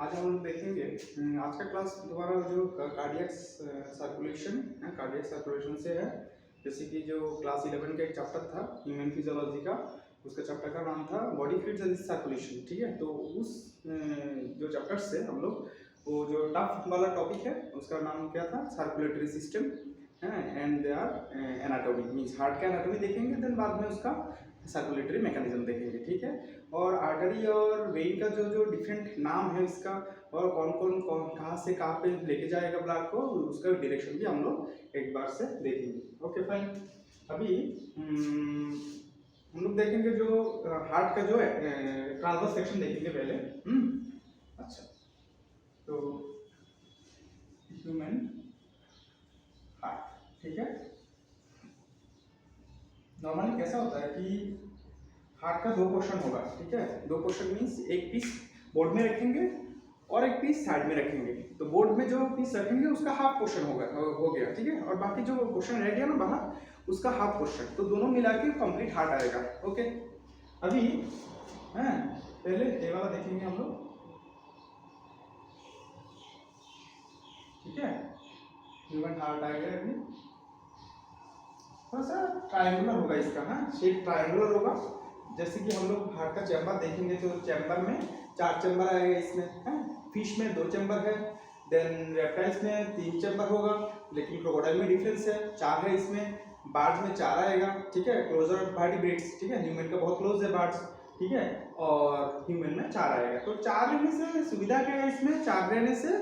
आज हम लोग देखेंगे आज का क्लास दोबारा जो कार्डियक सर्कुलेशन से है। जैसे कि जो क्लास 11 का एक चैप्टर था ह्यूमन फिजियोलॉजी का, उसका चैप्टर का नाम था बॉडी फ्लूइड्स एंड सर्कुलेशन। ठीक है, तो उस जो चैप्टर से हम लोग वो जो टफ वाला टॉपिक है उसका नाम क्या था, सर्कुलेटरी सिस्टम है and they are anatomy, means heart का एनाटॉमी देखेंगे, देन बाद में उसका सर्कुलेटरी मैकेनिज्म देखेंगे। ठीक है, और आर्टरी और वेन का जो जो डिफरेंट नाम है इसका, और कौन कौन कौन कहाँ से कहाँ पे लेके जाएगा ब्लड को, उसका डायरेक्शन भी हम लोग एक बार से देखेंगे। Okay fine. अभी हम लोग देखेंगे जो हार्ट का जो है ट्रांसवर्स सेक्शन देखेंगे पहले। अच्छा, तो ह्यूमन हार्ट, ठीक है। नॉर्मली कैसा होता है कि हार्ट का दो पोर्शन होगा। ठीक है, दो पोर्शन मीन्स एक पीस बोर्ड में रखेंगे और एक पीस साइड में रखेंगे। तो बोर्ड में जो पीस रखेंगे उसका हाफ पोर्शन होगा, हो गया। ठीक है, और बाकी जो पोर्शन रह गया ना बाहर, उसका हाफ पोर्शन, तो दोनों मिला के कंप्लीट हार्ट आएगा। ओके, अभी हैं पहले ये वाला देखेंगे हम लोग। ठीक है, ह्यूमन हार्ट आ गया। अभी थोड़ा सा ट्रायंगुलर होगा इसका, हाँ शेप ट्रायंगुलर होगा। जैसे कि हम लोग हार्ट का चैम्बर देखेंगे तो चैम्बर में 4 चैम्बर आएगा इसमें, है। फिश में 2 चैम्बर है, देन रेप्टाइल्स में 3 चैम्बर होगा, लेकिन क्रोकोडाइल में डिफरेंस है, 4 है इसमें। बार्ड्स में 4 आएगा। ठीक है, क्लोजर वर्टिब्रेट्स, ठीक है, ह्यूमन का बहुत क्लोज है बार्ड्स। ठीक है, और ह्यूमन में 4 आएगा। तो 4 रहने से सुविधा क्या है इसमें, 4 रहने से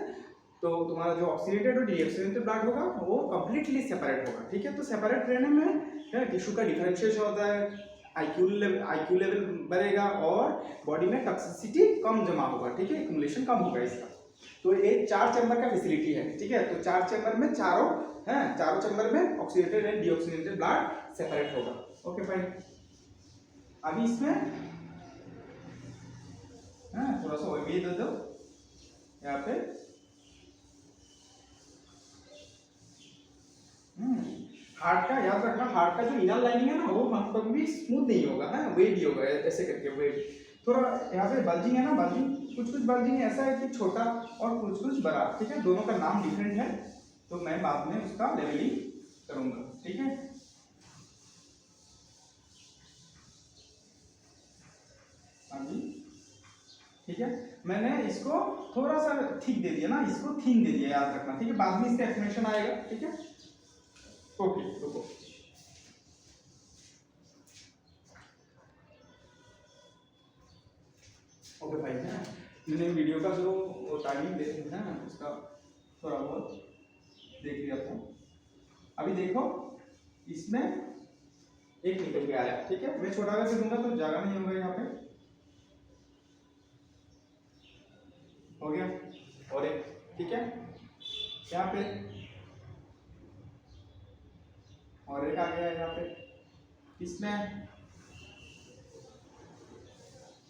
तो तुम्हारा जो ऑक्सीडेटेड और डीऑक्सीडेटेड ब्लड होगा वो कंप्लीटली सेपरेट होगा। ठीक है, तो सेपरेट रहने में टिश्यू का डिफरेंशिएशन होता है, आईक्यू लेवल बढ़ेगा और बॉडी में टॉक्सिसिटी कम जमा होगा। ठीक है, एक्युमुलेशन कम होगा इसका। तो ये 4 चैम्बर का फैसिलिटी है। ठीक है, तो 4 चैम्बर में चारों चैम्बर में oxidated and deoxygenated blood separate होगा। Okay fine. अभी इसमें थोड़ा सा और भी दे दो यहाँ पे। हार्ट का याद रखना, हार्ट का जो इनर लाइनिंग है ना वो कभी भी स्मूथ नहीं होगा, है वेवी होगा, ऐसे करके वेवी। थोड़ा यहाँ पे बल्जिंग है ना, बल्जिंग कुछ बल्जिंग ऐसा है कि छोटा और कुछ बड़ा। ठीक है, दोनों का नाम डिफरेंट है, तो मैं बाद में उसका लेवलिंग करूंगा। ठीक है, अभी ठीक है, मैंने इसको थोड़ा सा थिक दे दिया ना, इसको थीन दे दिया, याद रखना। ठीक है, बाद में इसका एक्सप्लेनेशन आएगा। ठीक है, ओके रुको। ओके भाई, है मैंने वीडियो का जो टाइमिंग दे है ना उसका थोड़ा बहुत देख लिया था। अभी देखो इसमें एक निकल के आया। ठीक है, मैं छोटा करके दूंगा तो जगह नहीं होगा यहाँ पे। हो गया, और एक। ठीक है, यहाँ पे और एक आ गया यहाँ पे इसमें।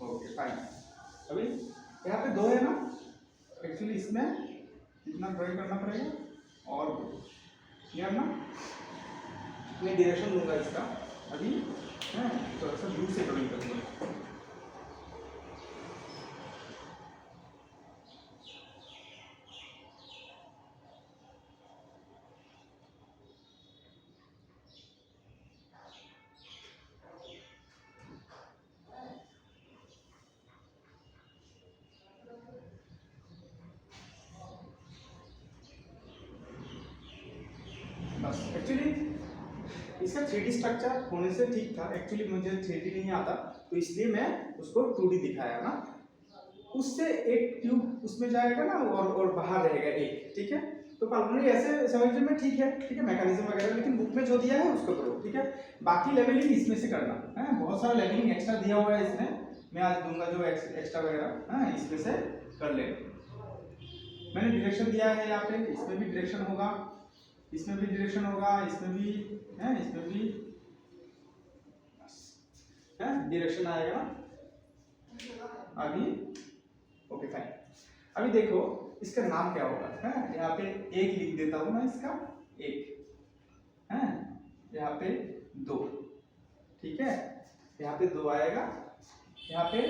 Okay fine. अभी यहाँ पे 2 है ना, एक्चुअली इसमें इतना ड्राइंग करना पड़ेगा और क्लियर ना। मैं डायरेक्शन दूंगा इसका अभी, है थोड़ा सा दूर से ड्राइंग करूँगा। बस एक्चुअली इसका 3D स्ट्रक्चर होने से ठीक था। एक्चुअली मुझे 3D नहीं आता, तो इसलिए मैं उसको 2D दिखाया ना। उससे एक ट्यूब उसमें जाएगा ना और बाहर रहेगा एक। ठीक है, तो पल्मोनरी ऐसे समझने में ठीक है। ठीक है, मैकेनिज्म वगैरह, लेकिन बुक में जो दिया है उसको करो। ठीक है, बाकी लेवलिंग इसमें से करना है, बहुत सारा लेवलिंग एक्स्ट्रा दिया हुआ है इसमें, मैं आज दूंगा जो एक्स्ट्रा वगैरह है इसमें से कर ले। मैंने डायरेक्शन दिया है यहाँ पे, इसमें भी डायरेक्शन होगा, इसमें भी डायरेक्शन होगा, इसमें भी है, इसमें भी है डायरेक्शन आएगा अभी। Okay fine. अभी देखो इसका नाम क्या होगा, है यहाँ पे एक लिख देता हूँ मैं इसका, एक है, यहाँ पे 2। ठीक है, यहाँ पे 2 आएगा, यहाँ पे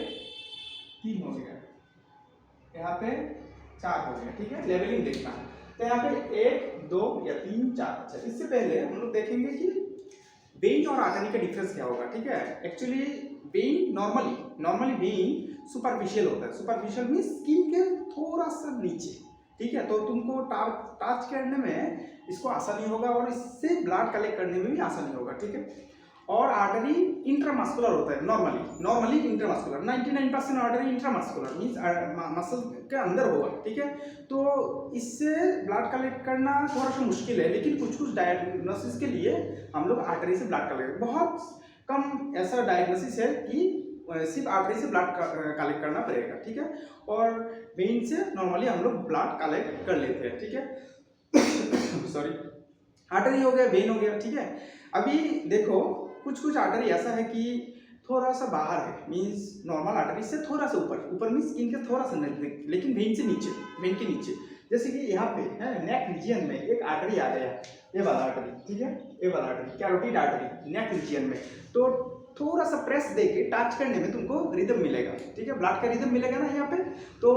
3 हो गया, यहाँ पे 4 हो गया, ठीक है। लेवलिंग देखना है तो यहाँ पे 1 2 या 3 4। अच्छा, इससे पहले हम लोग देखेंगे कि वेन और आर्टरी का डिफरेंस क्या होगा, ठीक है। Actually when normally when superficial होता है। सुपरफिशियल मीन स्किन के थोड़ा सा नीचे, ठीक है। तो तुमको टच करने में इसको आसानी होगा और इससे ब्लड कलेक्ट करने में भी आसानी होगा, ठीक है। और आर्टरी इंट्रामस्कुलर होता है normally intramuscular. 99% artery intramuscular means muscle के अंदर होगा, ठीक है। तो इससे ब्लड कलेक्ट करना थोड़ा सा मुश्किल है, लेकिन कुछ डायग्नोसिस के लिए हम लोग आर्टरी से ब्लड कलेक्ट, बहुत कम ऐसा डायग्नोसिस है कि सिर्फ आर्टरी से ब्लड कलेक्ट करना पड़ेगा, ठीक है। और वेन से नॉर्मली हम लोग ब्लड कलेक्ट कर लेते हैं, ठीक है। सॉरी, आर्टरी हो गया, वेन हो गया, ठीक है। अभी देखो कुछ आर्टरी ऐसा है कि थोड़ा सा बाहर है, मींस नॉर्मल आर्टरी से थोड़ा सा ऊपर मींस स्किन के थोड़ा सा नजदीक, लेकिन वेन से नीचे, वेन के नीचे। जैसे कि यहाँ पे है नेक रीजन में एक आर्टरी आ गया, ये वाला आर्टरी, ठीक है। ये वाला artery carotid artery neck region में, तो थोड़ा सा प्रेस देके टच करने में तुमको रिदम मिलेगा, ठीक है। ब्लड का रिदम मिलेगा ना यहाँ पे, तो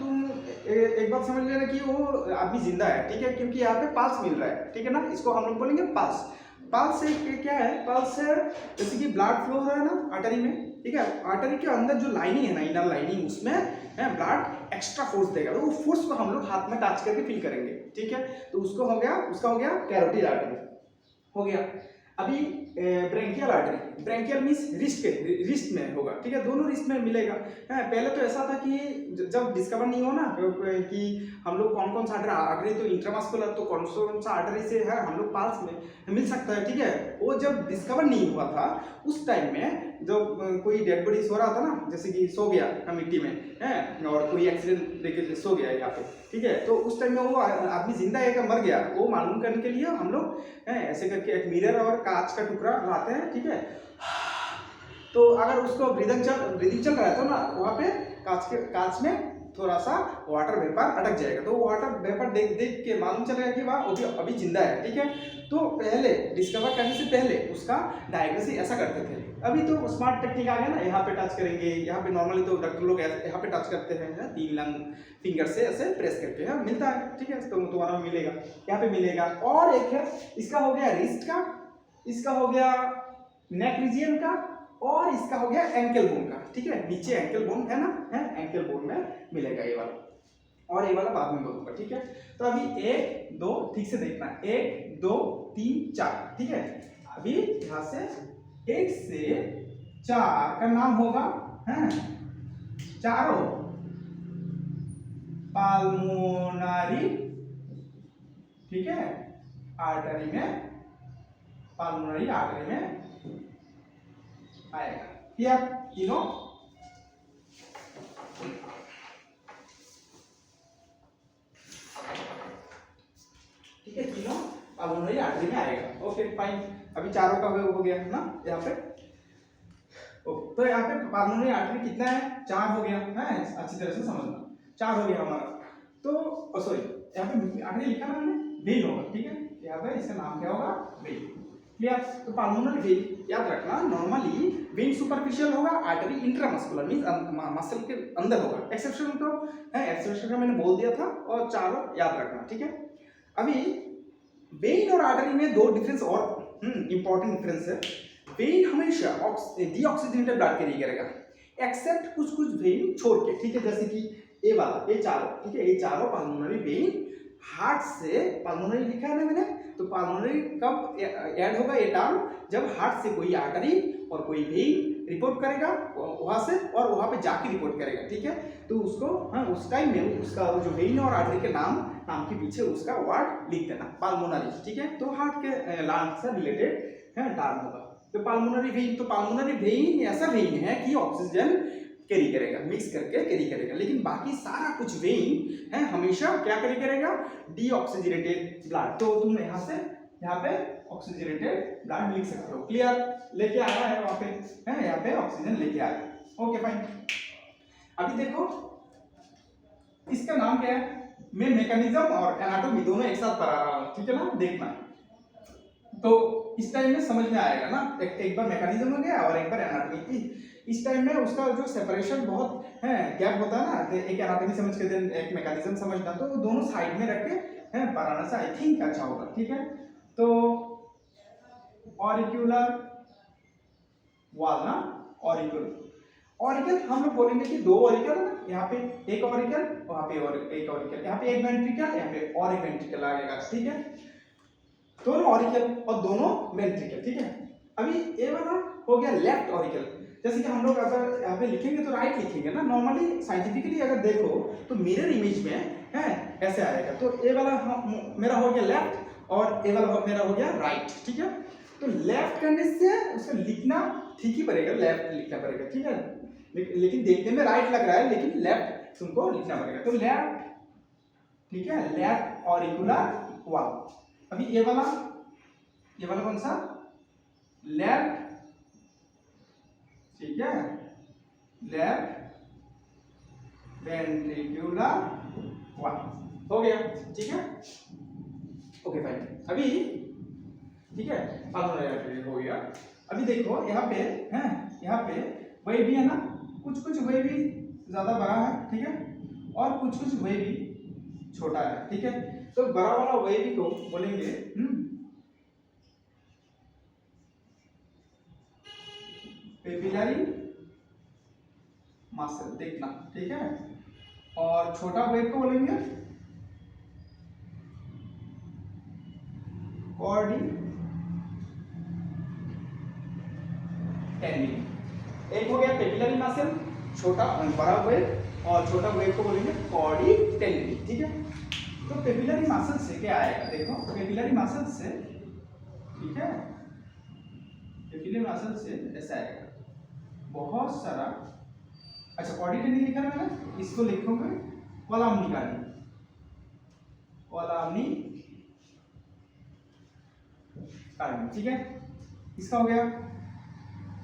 तुम एक बात समझ लेना कि वो आदमी जिंदा है, ठीक है, क्योंकि यहाँ पे पल्स मिल रहा है, ठीक है ना। इसको हम लोग बोलेंगे पल्स। पल्स से क्या है, पल्स से जैसे कि ब्लड फ्लो हो रहा है ना आर्टरी में, ठीक है। आर्टरी के अंदर जो लाइनिंग है ना, इनर लाइनिंग, उसमें ब्लड एक्स्ट्रा फोर्स देगा, तो वो फोर्स को हम लोग हाथ में टच करके फील करेंगे, ठीक है। तो उसका हो गया कैरोटिड आर्टरी हो गया। अभी branchial artery, branchial means wrist में होगा, ठीक है। दोनों रिस्ट में मिलेगा। पहले तो ऐसा था कि जब डिस्कवर नहीं हो ना कि हम लोग कौन सा आर्टरी तो इंट्रामस्कुलर, तो कौन सा आर्टरी से है हम लोग पास में मिल सकता है, ठीक है। वो जब डिस्कवर नहीं हुआ था उस टाइम में, जब कोई डेड बॉडी सो रहा था ना, जैसे कि सो गया मिट्टी में है और कोई एक्सीडेंट लेके सो गया यहाँ पे, ठीक है। तो उस टाइम में वो आदमी जिंदा है क्या मर गया, वो मालूम करने के लिए हम लोग ऐसे करके एक मिरर और कांच का टुकड़ा लाते हैं, ठीक है। तो अगर उसको ब्रीदिंग चल रहा है तो ना वहाँ पे कांच में थोड़ा सा वाटर वेपर अटक जाएगा, तो वाटर वेपर देख के मालूम चलेगा कि वह अभी जिंदा है, ठीक है। तो पहले डिस्कवर करने से पहले उसका डायग्नोसिस ऐसा करते थे। अभी तो स्मार्ट टेक्निक आ गया ना, यहाँ पे टच करेंगे, यहाँ पे नॉर्मली तो डॉक्टर लोग यहाँ पे टच करते हैं 3 लंग फिंगर से ऐसे प्रेस करके, हाँ मिलता है, ठीक है। तो तुम्हारा मिलेगा, यहाँ पे मिलेगा। और एक है, इसका हो गया रिस्ट का, इसका हो गया नेक रीजियन का, और इसका हो गया एंकल बोन का, ठीक है। नीचे एंकल बोन है ना, है एंकल बोन में मिलेगा ये वाला, और ये वाला बाद में बोलूंगा, ठीक है। तो अभी 1 2 ठीक से देखना, 1 2 3 4, ठीक है। अभी यहां से 1 से 4 का नाम होगा, है चारों पाल्मोनरी, ठीक है, आर्टरी में, पाल्मोनरी आर्टरी में आएगा। क्या तीनों ठीक है, तीनों पाल्मोनरी आर्टरी में आएगा। ओके फाइन, अभी चारों का हो गया ना यहाँ पे। ओके, तो यहाँ पे पाल्मोनरी आर्टरी कितना है, 4 हो गया है, अच्छी तरह से समझना, 4 हो गया हमारा। तो सॉरी, यहाँ पे आर्टरी लिखा ना मैंने, वेन होगा, ठीक है। यहाँ पे इसका नाम क्या होगा, वेन, क्लियर। तो पाल्मोनरी वेन याद रखना, नॉर्मली वेन सुपरफिशियल होगा, आर्टरी इंट्रामस्कुलर मींस मसल के अंदर होगा। एक्सेप्शन तो है, एक्सेप्शन का मैंने बोल दिया था, और चारों याद रखना, ठीक है। अभी वेन और आर्टरी में 2 डिफरेंस और इंपॉर्टेंट डिफरेंस है। वेन हमेशा डीऑक्सीजनेटेड ब्लड कैरी करेगा, एक्सेप्ट कुछ वेन छोड़ के, ठीक है। जैसे कि ये वाला, ये चारों, ठीक है, ये चारों पाल्मोनरी वेन हार्ट से, पाल्मोनरी लिखा है ना मैंने, तो पाल्मोनरी कब ऐड होगा ये टर्म, जब हार्ट से कोई आर्टरी और कोई वेन रिपोर्ट करेगा वहां से, और वहां पे जाके रिपोर्ट करेगा, ठीक है। तो उसको उस टाइम में उसका जो वेन और आर्टरी के नाम के पीछे उसका वर्ड लिख देना, पाल्मोनरी, ठीक है। तो हार्ट के लंग्स से रिलेटेड है टर्म होगा। तो पाल्मोनरी वेन, तो पाल्मोनरी वेन ऐसा वेन है कि ऑक्सीजन कैरी करेगा, मिक्स करके कैरी करेगा, लेकिन बाकी सारा कुछ वेन है हमेशा क्या कैरी करेगा, डीऑक्सीजनेटेड ब्लड। तो तुम यहाँ पे ऑक्सीजनेटेड ब्लड लिख सकते हो, क्लियर। लेके आ रहा है वहां पे, है यहाँ पे ऑक्सीजन लेके आ रहा है। ओके फाइन, अभी देखो इसका नाम क्या है, मैं मैकेनिज्म और एनाटॉमी दोनों एक साथ पढ़ा रहा हूं, ठीक है ना, देखना। तो इस टाइम में समझ में आएगा ना, एक बार मैकेनिज्म हो गया और एक बार एनाटॉमी। इस टाइम में उसका जो सेपरेशन बहुत है गैप होता है ना, तो एक एनाटॉमी समझ के देन एक मैकेनिज्म समझना, तो दोनों साइड में रख के है पढ़ाना से आई थिंक अच्छा होगा। ठीक है, तो ऑरिक्यूलर वॉल ना, ऑरिकल हम लोग बोलेंगे कि दो ऑरिकल है ना, यहाँ पे एक ऑरिकल, वहाँ पे और एक ऑरिकल, यहाँ पे एक वेंट्रिकल, यहाँ पे और एक वेंट्रिकल आएगा। ठीक है, दोनों ऑरिकल और दोनों वेंट्रिकल। ठीक है, अभी ये वाला हो गया लेफ्ट ऑरिकल। जैसे कि हम लोग अगर यहाँ पे लिखेंगे तो राइट लिखेंगे ना, नॉर्मली साइंटिफिकली अगर देखो तो मिरर इमेज में है ऐसे आएगा। तो ये वाला मेरा हो गया लेफ्ट और ये वाला मेरा हो गया राइट। ठीक है, तो लेफ्ट करने से उसे लिखना ठीक ही पड़ेगा, लेफ्ट लिखना पड़ेगा। ठीक है, लेकिन देखने में राइट लग रहा है लेकिन लेफ्ट तुमको लिखना पड़ेगा। तो लेफ्ट, ठीक है, लेफ्ट ऑरिकुलर वॉल। अभी ये वाला कौन सा, लेफ्ट, ठीक है, लेफ्ट वेंट्रिकुलर वॉल हो गया। ठीक है, ओके फाइन। अभी ठीक है, हो गया। अभी देखो यहाँ पे है, यहाँ पे वही भी है ना, कुछ वही भी ज्यादा बड़ा है। ठीक है, और कुछ वही भी छोटा है। ठीक है, तो बड़ा वाला वही भी को बोलेंगे पेपिलरी मसल, देखना। ठीक है, और छोटा वेव को बोलेंगे कॉर्डी टेंडिन। एक हो गया पेपिलरी मसल, छोटा बड़ा वेव, और छोटा वेव को बोलेंगे कॉर्डी टेंडिन। ठीक है, तो पेपिलरी मसल से क्या आएगा, देखो पेपिलरी मसल से, ठीक है, पेपिलरी मसल से ऐसा आएगा बहुत सारा। अच्छा, कॉर्डी टेंडिन लिखा है मैंने, इसको लिखूंगा कोलाम्नी कार्डी, कोलाम्नी कार्डी। ठीक है, इसका हो गया,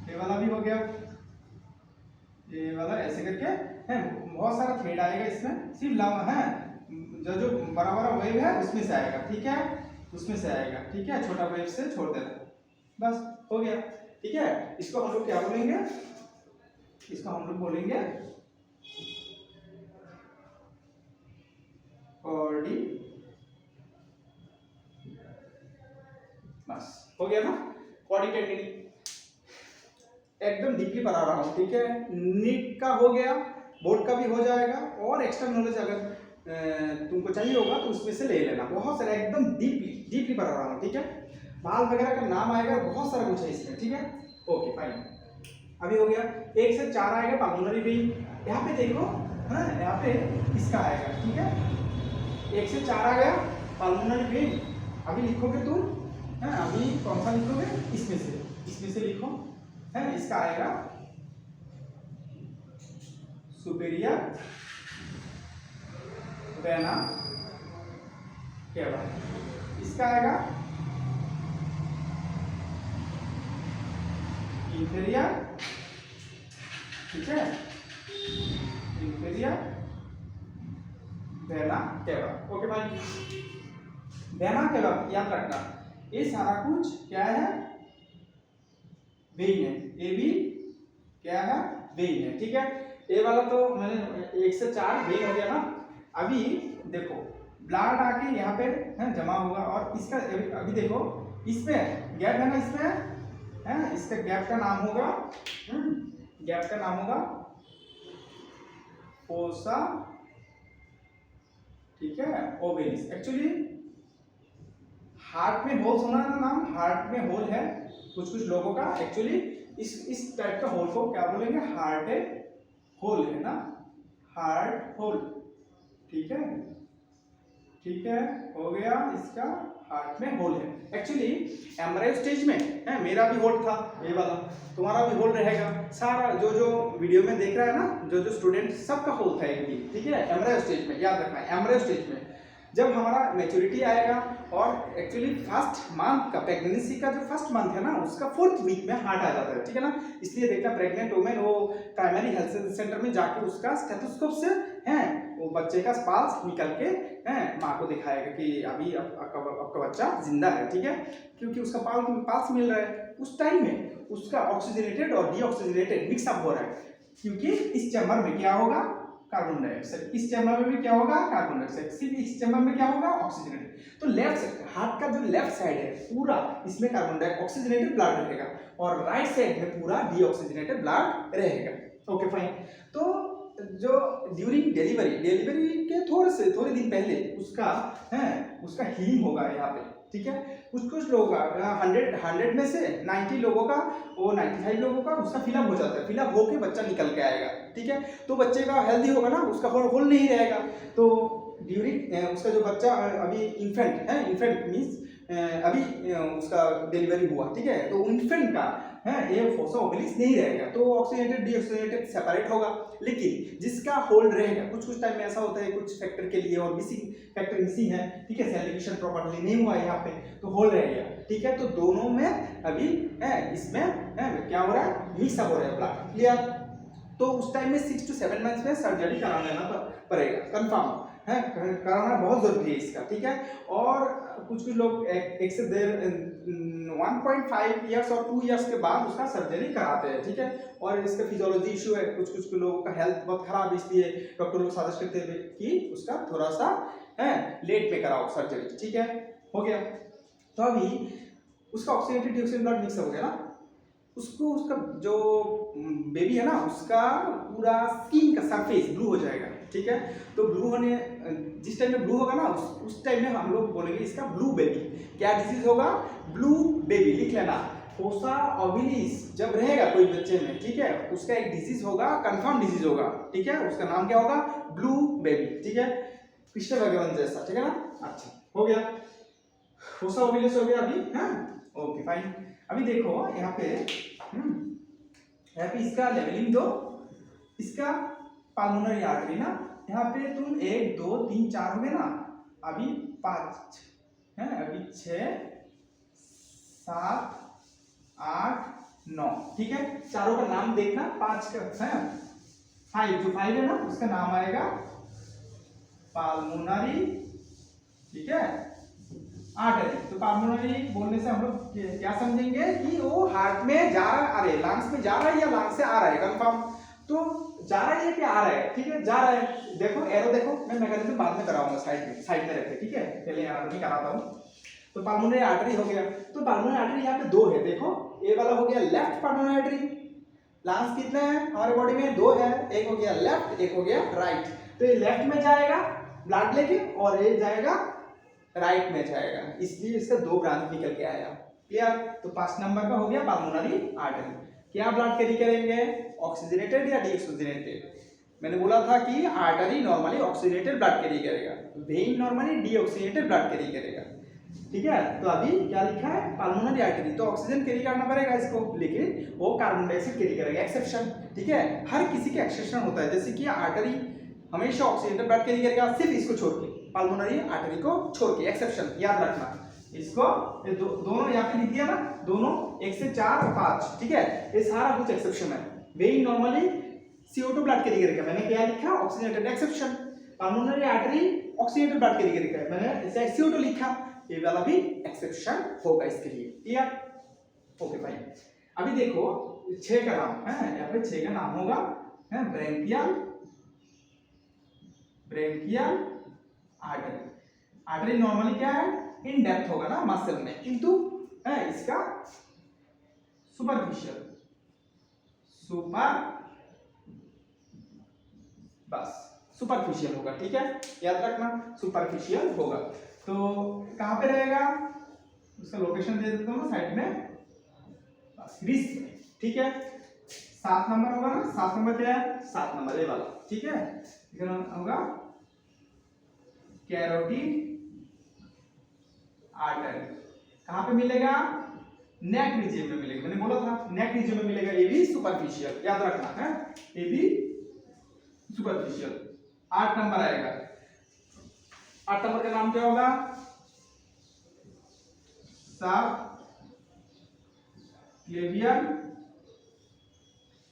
ये वाला भी हो गया, ये वाला ऐसे करके है, बहुत सारा थ्रेड आएगा इसमें, सिर्फ लावा है जो बड़ा बड़ा वेव है उसमें से आएगा। ठीक है, उसमें से आएगा। ठीक है, छोटा वेव से छोड़ देना, बस हो गया। ठीक है, इसको हम लोग क्या बोलेंगे, इसको हम लोग बोलेंगे कॉर्डी, बस हो गया ना, कॉर्डी टेंडिन। एकदम डीपली पढ़ा रहा हूँ। ठीक है, नीट का हो गया, बोर्ड का भी हो जाएगा, और एक्स्ट्रा नॉलेज अगर तुमको चाहिए होगा तो उसमें से ले लेना। बहुत सारा एकदम डीपली पढ़ा रहा हूँ। ठीक है, बाल वगैरह का नाम आएगा, बहुत सारा कुछ है इसमें। ठीक है, ओके फाइन। अभी हो गया 1 से 4 आएगा पल्मोनरी वेन। यहाँ पे देखो, हाँ यहाँ पे इसका आएगा। ठीक है, 1 से 4 आ गया पल्मोनरी वेन। अभी लिखोगे तुम, है अभी कौन सा लिखोगे, इसमें से लिखो, है इसका आएगा सुपीरियर वेना केवा, इसका आएगा इंफीरियर, ठीक है, इंफीरियर वेना केवा। ओके भाई, वेना केवा याद रखना, ये सारा कुछ क्या है, वेन है, ये भी क्या है, वेन है। ठीक है, ये वाला तो मैंने 1 से 4 वेन हो गया ना। अभी देखो ब्लड आके यहाँ पे है जमा होगा, और इसका अभी देखो इसमें गैप है ना, इसमें है, इसका गैप का नाम होगा गैप का नाम होगा फोसा, ठीक है, ओवेलिस। एक्चुअली हार्ट में होल सुना है ना नाम, हार्ट में होल है कुछ लोगों का। एक्चुअली इस टाइप का होल को क्या बोलेंगे, हार्ट होल है ना, हार्ट होल। ठीक है, ठीक है, हो गया, इसका हार्ट में होल है। एक्चुअली एम्ब्रायो स्टेज में है, मेरा भी होल था ये वाला, तुम्हारा भी होल रहेगा। सारा जो वीडियो में देख रहा है ना, जो स्टूडेंट, सबका होल था एक भी। ठीक है, एम्ब्रायो स्टेज में याद रखना है, एम्ब्रायो स्टेज में जब हमारा मैच्योरिटी आएगा, और एक्चुअली फर्स्ट मंथ का, प्रेगनेंसी का जो फर्स्ट मंथ है ना, उसका 4th वीक में हार्ट आ जाता है। ठीक है ना, इसलिए देखना प्रेग्नेंट वुमेन वो प्राइमरी हेल्थ सेंटर में जाकर उसका स्टेथोस्कोप से है वो बच्चे का पल्स निकल के माँ को दिखाएगा कि अभी आपका बच्चा जिंदा है, ठीक है, क्योंकि उसका पल्स मिल रहा है। उस टाइम में उसका ऑक्सीजनेटेड और डीऑक्सीजनेटेड मिक्सअप हो रहा है, क्योंकि इस चैम्बर में क्या होगा, कार्बन डाइऑक्साइड, इस चैम्बर में भी क्या होगा, कार्बन डाइऑक्साइड, सिर्फ इस चैम्बर में क्या होगा, ऑक्सीजनेटेड। तो लेफ्ट हार्ट का जो लेफ्ट साइड है पूरा इसमें कार्बन डाइऑक्सीजनेटेड ब्लड रहेगा और राइट साइड में पूरा डीऑक्सीजनेटेड ब्लड रहेगा। Okay fine. तो जो ड्यूरिंग डिलीवरी के थोड़े दिन पहले उसका हीलिंग होगा यहाँ पे, ठीक है। कुछ लोगों का 100 में से 90 लोगों का, वो 95 लोगों का उसका फिलअप हो जाता है, फिलअप होके बच्चा निकल के आएगा, ठीक है। तो बच्चे का हेल्दी होगा ना, उसका होल नहीं रहेगा। तो ड्यूरिंग उसका जो बच्चा अभी इन्फेंट मीन्स अभी उसका डिलीवरी हुआ, ठीक है, तो इन्फेंट का ये फोसा ओवलिस नहीं रहेगा, तो ऑक्सीजनेटेड डीऑक्सीजनेटेड सेपरेट होगा। लेकिन जिसका होल्ड रहेगा, कुछ टाइम में ऐसा होता है कुछ फैक्टर के लिए, और फैक्टर मिसिंग है, ठीक है, सेल डिविजन प्रॉपर्ली नहीं हुआ यहाँ पे, तो होल्ड रह गया, ठीक है। तो दोनों में अभी इसमें क्या हो रहा है, मिक्सअप हो रहा है ब्लड, क्लियर। तो उस टाइम में 6 to 7 मंथ्स में सर्जरी करा लेना पड़ेगा, कंफर्म है, कराना बहुत जरूरी है इसका, ठीक है। और कुछ लोग एक से 1.5 ईयर्स और 2 ईयर्स के बाद उसका सर्जरी कराते हैं, ठीक है। और इसका फिजियोलॉजी इशू है, कुछ लोगों का हेल्थ बहुत खराब, इसलिए डॉक्टर लोग सजेस्ट करते हैं कि उसका थोड़ा सा लेट में कराओ सर्जरी, ठीक है। हो गया। तो अभी उसका ऑक्सीजनेटेड डीऑक्सीजन ब्लड मिक्स हो गया ना, उसका जो बेबी है ना, उसका पूरा स्किन का सरफेस ब्लू हो जाएगा, ठीक है। तो ब्लू होने, जिस टाइम में ब्लू होगा ना, उस टाइम में हम लोग बोलेंगे इसका ब्लू बेबी। क्या डिजीज होगा, ब्लू बेबी, लिख लेना। फोसा ओविलिस जब रहेगा कोई बच्चे में, ठीक है, उसका एक डिजीज होगा, कंफर्म डिजीज होगा, ठीक है, उसका नाम क्या होगा, ब्लू बेबी, ठीक है, कृष्ण भगवान जैसा, ठीक है ना। अच्छा, हो गया, फोसा ओविलिस हो गया अभी, हाँ, ओके फाइन। अभी देखो यहाँ पे इसका लेवलिंग दो, इसका पाल्मोनरी आर्टरी ना, यहाँ पे तुम 1 2 3 4 हो गए ना, अभी 5 है, अभी 6 7 8 9, ठीक है। चारों का नाम देखना, 5 का है, 5 जो 5 है ना, उसका नाम आएगा पाल्मोनरी, ठीक है, आर्टरी। तो पाल्मोनरी बोलने से हम लोग क्या समझेंगे कि वो हार्ट में जा रहा है, अरे लंग्स में जा रहा है या लंग्स से आ रहा है, कंफर्म। तो जा रहा है कि आ रहा है, ठीक है, जा रहा है। देखो एरो देखो, मैं मैकेनिज्म बाद में कराऊंगा, साइड में रखे, ठीक है, पहले एनाटॉमी कराता हूँ। तो पाल्मोनरी आर्टरी हो गया। तो पाल्मोनरी आर्टरी यहाँ पे 2 है, देखो ये वाला हो गया लेफ्ट पाल्मोनरी आर्टरी। लंग्स कितने हैं हमारे बॉडी में, 2 है, एक हो गया लेफ्ट, एक हो गया राइट। तो ये लेफ्ट में जाएगा ब्लड लेके, और ये जाएगा राइट में जाएगा, इसलिए इसका 2 ब्रांच निकल के आया, क्लियर। तो 5 नंबर का हो गया पाल्मोनरी आर्टरी। क्या ब्लड कैरी करेंगे, ऑक्सीजनेटेड या डीऑक्सीजनेटेड। मैंने बोला था कि artery normally oxygenated blood carry करेगा, vein normally deoxygenated blood carry करेगा, ठीक है। तो अभी क्या लिखा है, पाल्मोनरी आर्टरी, तो ऑक्सीजन कैरी करना पड़ेगा इसको, लेकिन वो कार्बन डाइऑक्साइड कैरी करेगा, एक्सेप्शन, ठीक है। हर किसी के एक्सेप्शन होता है, जैसे कि आर्टरी हमेशा ऑक्सीजनेटेड ब्लड कैरी करेगा, सिर्फ इसको छोड़ के, पाल्मोनरी आर्टरी को छोड़ के, एक्सेप्शन याद रखना। इसको दोनों यहाँ पे लिख दिया ना, दोनों 1 से 4 और 5, ठीक है, ये सारा कुछ एक्सेप्शन है। When normally CO2 blood carry करेगा, मैंने क्या लिखा, oxygenated, exception. Pulmonary artery oxygenated blood carry करेगा, मैंने इसे CO2 लिखा, ये वाला भी एक्सेप्शन होगा इसके लिए, क्लियर, ओके फाइन। अभी देखो 6 का नाम है, यहाँ पे 6 का नाम होगा ब्रेंकियल आर्टरी। आर्टरी नॉर्मली क्या है, इन डेप्थ होगा ना मसल में, किंतु इसका सुपरफिशियल, बस सुपरफिशियल होगा, ठीक है, याद रखना, सुपरफिशियल होगा। तो कहां पे रहेगा, उसका लोकेशन दे देता हूं ना साइड में, बस रिस्ट में, ठीक है। 7 नंबर होगा ना, 7 नंबर क्या है, 7 नंबर ये वाला, ठीक है, होगा कैरोटिड आर्टरी। कहां पे मिलेगा, नेक रीजन में मिलेगा, मैंने बोला था नेक रीजन में मिलेगा, ये भी सुपरफिशियल, याद रखना है, ये भी सुपरफिशियल। 8 नंबर आएगा, 8 नंबर का नाम क्या होगा, सबक्लेवियन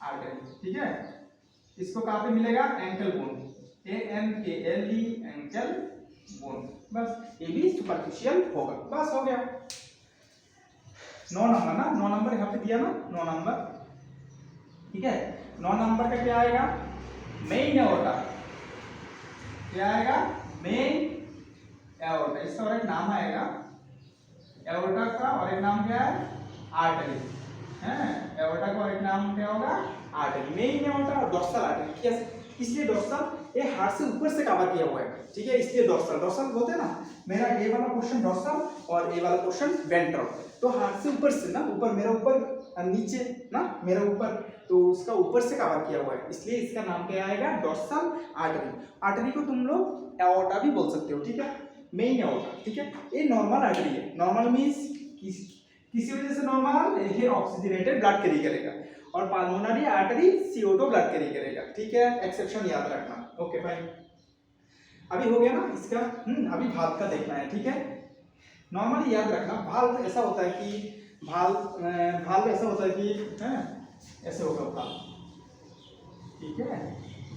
आर्टरी, ठीक है। इसको कहां पे मिलेगा, ankle bone, ANKLE ankle bone, बस ये भी सुपरफिशियल होगा, बस हो गया। 9 नंबर ना, 9 नंबर यहाँ पे दिया ना, 9 नंबर, ठीक है। 9 नंबर का क्या आएगा, मेन एओर्टा, क्या आएगा, मेन एओर्टा, इसका और एक नाम आएगा एओर्टा का, और एक नाम क्या है, आर्टरी है। एओर्टा का और एक नाम क्या होगा, आर्टरी। मेन एओर्टा और डॉर्सल आर्टरी, कैसे, इसलिए डॉर्सल ये हार्ट से ऊपर से कवर किया हुआ है, ठीक है, इसलिए डॉर्सल, डॉर्सल बोलते हैं ना, मेरा ये वाला पोर्शन डॉर्सल और ये वाला पोर्शन वेंट्रल, तो हार्ट से ऊपर से ना, ऊपर मेरा ऊपर नीचे ना, मेरा ऊपर, तो उसका ऊपर से कवर किया हुआ है, इसलिए इसका नाम क्या आएगा, डॉर्सल आर्टरी। आर्टरी को तुम लोग एओर्टा भी बोल सकते हो, ठीक है, मेन एओर्टा, ठीक है। ये नॉर्मल आर्टरी है, नॉर्मल मींस किसी वजह से नॉर्मल, ये ऑक्सीजनेटेड ब्लड कैरी करेगा, और pulmonary artery CO2 blood carry करेगा, ठीक है, एक्सेप्शन याद रखना, ओके फाइन। अभी हो गया ना इसका, अभी भाल्व का देखना है, ठीक है। नॉर्मली याद रखना, भाल्व ऐसा होता है कि भाल्व ऐसा होता है कि ऐसे होगा भाल्व, ठीक है,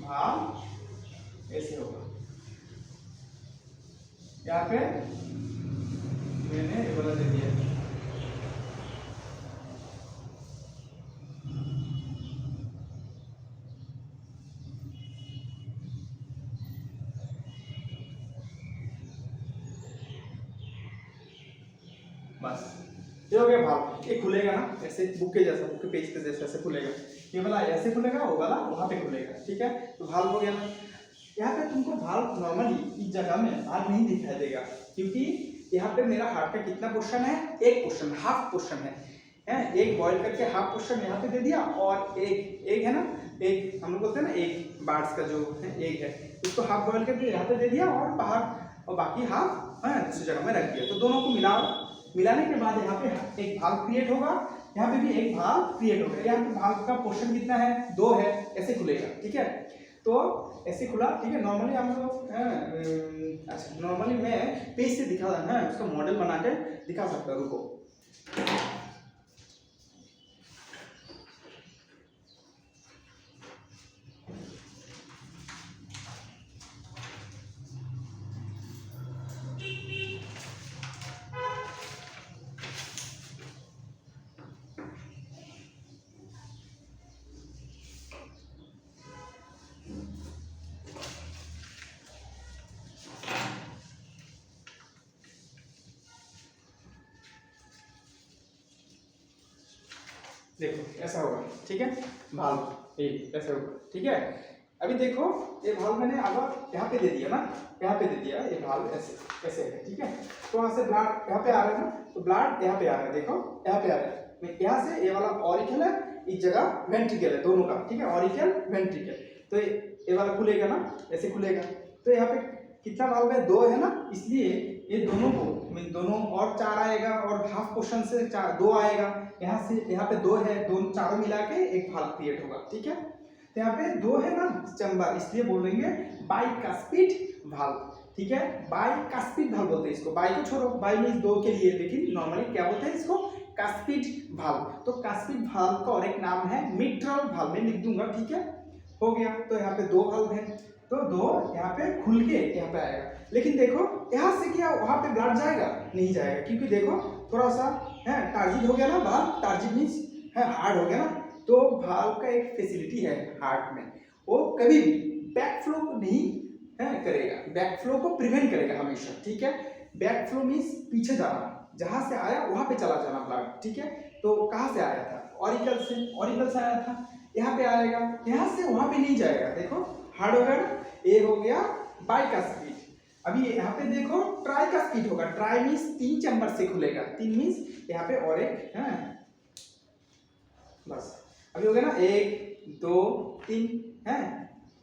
भाल्व ऐसे होगा, यहाँ पे मैंने ये वाला दे दिया, बस ये हो गया भाव। ये खुलेगा ना ऐसे बुक के जैसा, बुक के पेज के जैसे ऐसे खुलेगा, ये वाला ऐसे खुलेगा, वो वाला वहां पे खुलेगा, ठीक है। तो भाव हो गया ना। यहाँ पे तुमको भाव नॉर्मली इस जगह में भाव नहीं दिखाई देगा, क्योंकि यहाँ पे मेरा हार्ट का कितना पोर्शन है, एक पोर्शन, हाफ पोर्शन है, एक बॉइल करके हाफ पोर्शन यहाँ पे दे दिया, और एक है ना, एक हम लोग बोलते हैं ना, एक बार्ड्स का जो है एक है, उसको हाफ बॉइल करके यहाँ पे दे दिया, और बाहर और बाकी हाफ दूसरी जगह में रख दिया। तो दोनों को मिलाने के बाद यहाँ पे एक भाग क्रिएट होगा, यहाँ पे भी एक भाग क्रिएट होगा। यहाँ पे भाग का पोर्शन कितना है, 2 है, ऐसे खुलेगा, ठीक है। तो ऐसे खुला, ठीक है। नॉर्मली हम लोग अच्छा, नॉर्मली मैं पेज से दिखा है, उसका मॉडल बना के दिखा सकता हूँ, रुको। देखो ऐसा होगा, ठीक है, भाल्व ये ऐसा होगा, ठीक है। अभी देखो ये भाल्व मैंने अब यहाँ पे दे दिया ना, यहाँ पे दे दिया, ये भाल्व ऐसे ऐसे है, ठीक है। तो वहाँ से ब्लड यहाँ पे आ रहा है ना, तो ब्लड यहाँ पे आ रहा है, देखो यहाँ पे आ रहा है। मैं यहाँ से ये वाला ऑरिकल है, इस जगह वेंट्रिकल है, दोनों का, ठीक है, ऑरिकल वेंट्रिकल। तो ये वाला खुलेगा ना, ऐसे खुलेगा। तो यहाँ पे कितना भाल्व है, 2 है ना, इसलिए ये दोनों को दोनों और 4 आएगा, और हाफ पोर्शन से 2 आएगा, यहाँ से यहाँ पे 2 है, दोनों चारों मिला के एक भाल्व क्रिएट होगा, ठीक है। तो यहाँ पे 2 है ना चैम्बर, इसलिए बोलेंगे बाइकास्पिड भाल्व, ठीक है। बाइकास्पिड भाल्व बोलते हैं इसको, बाई को छोड़ो, बाई मींस 2 के लिए, लेकिन नॉर्मली क्या बोलते हैं इसको, कास्पिड भाल्व। तो कास्पिड भाल्व का और एक नाम है मिट्रल भाल्व, मैं लिख दूंगा, ठीक है, हो गया। तो यहाँ पे 2 भाल्व है, तो 2 यहाँ पे खुल के यहाँ पे आएगा। लेकिन देखो यहाँ से क्या वहां पे ब्लड जाएगा, नहीं जाएगा, क्योंकि देखो थोड़ा सा है टार्जिड हो गया ना, भाल्व टार्जिड मींस है हार्ड हो गया ना। तो भाल्व का एक फैसिलिटी है हार्ट में, वो कभी भी बैक फ्लो को नहीं करेगा, बैक फ्लो को प्रिवेंट करेगा हमेशा, ठीक है। बैक फ्लो मींस पीछे जाना, जहां से आया वहां पे चला जाना ब्लड, ठीक है। तो कहाँ से आया था, ऑरिकल से आया था, यहाँ पे आएगा, यहाँ से वहां पे नहीं जाएगा, देखो हार्ड हो गया ना। ये हो गया बाइकास्पिड। अभी यहाँ पे देखो ट्राइकास्पिड होगा, ट्राई मींस 3 चैम्बर से खुलेगा, 3 मींस यहाँ पे और एक है, बस अभी हो गया ना, 1 2 3 है,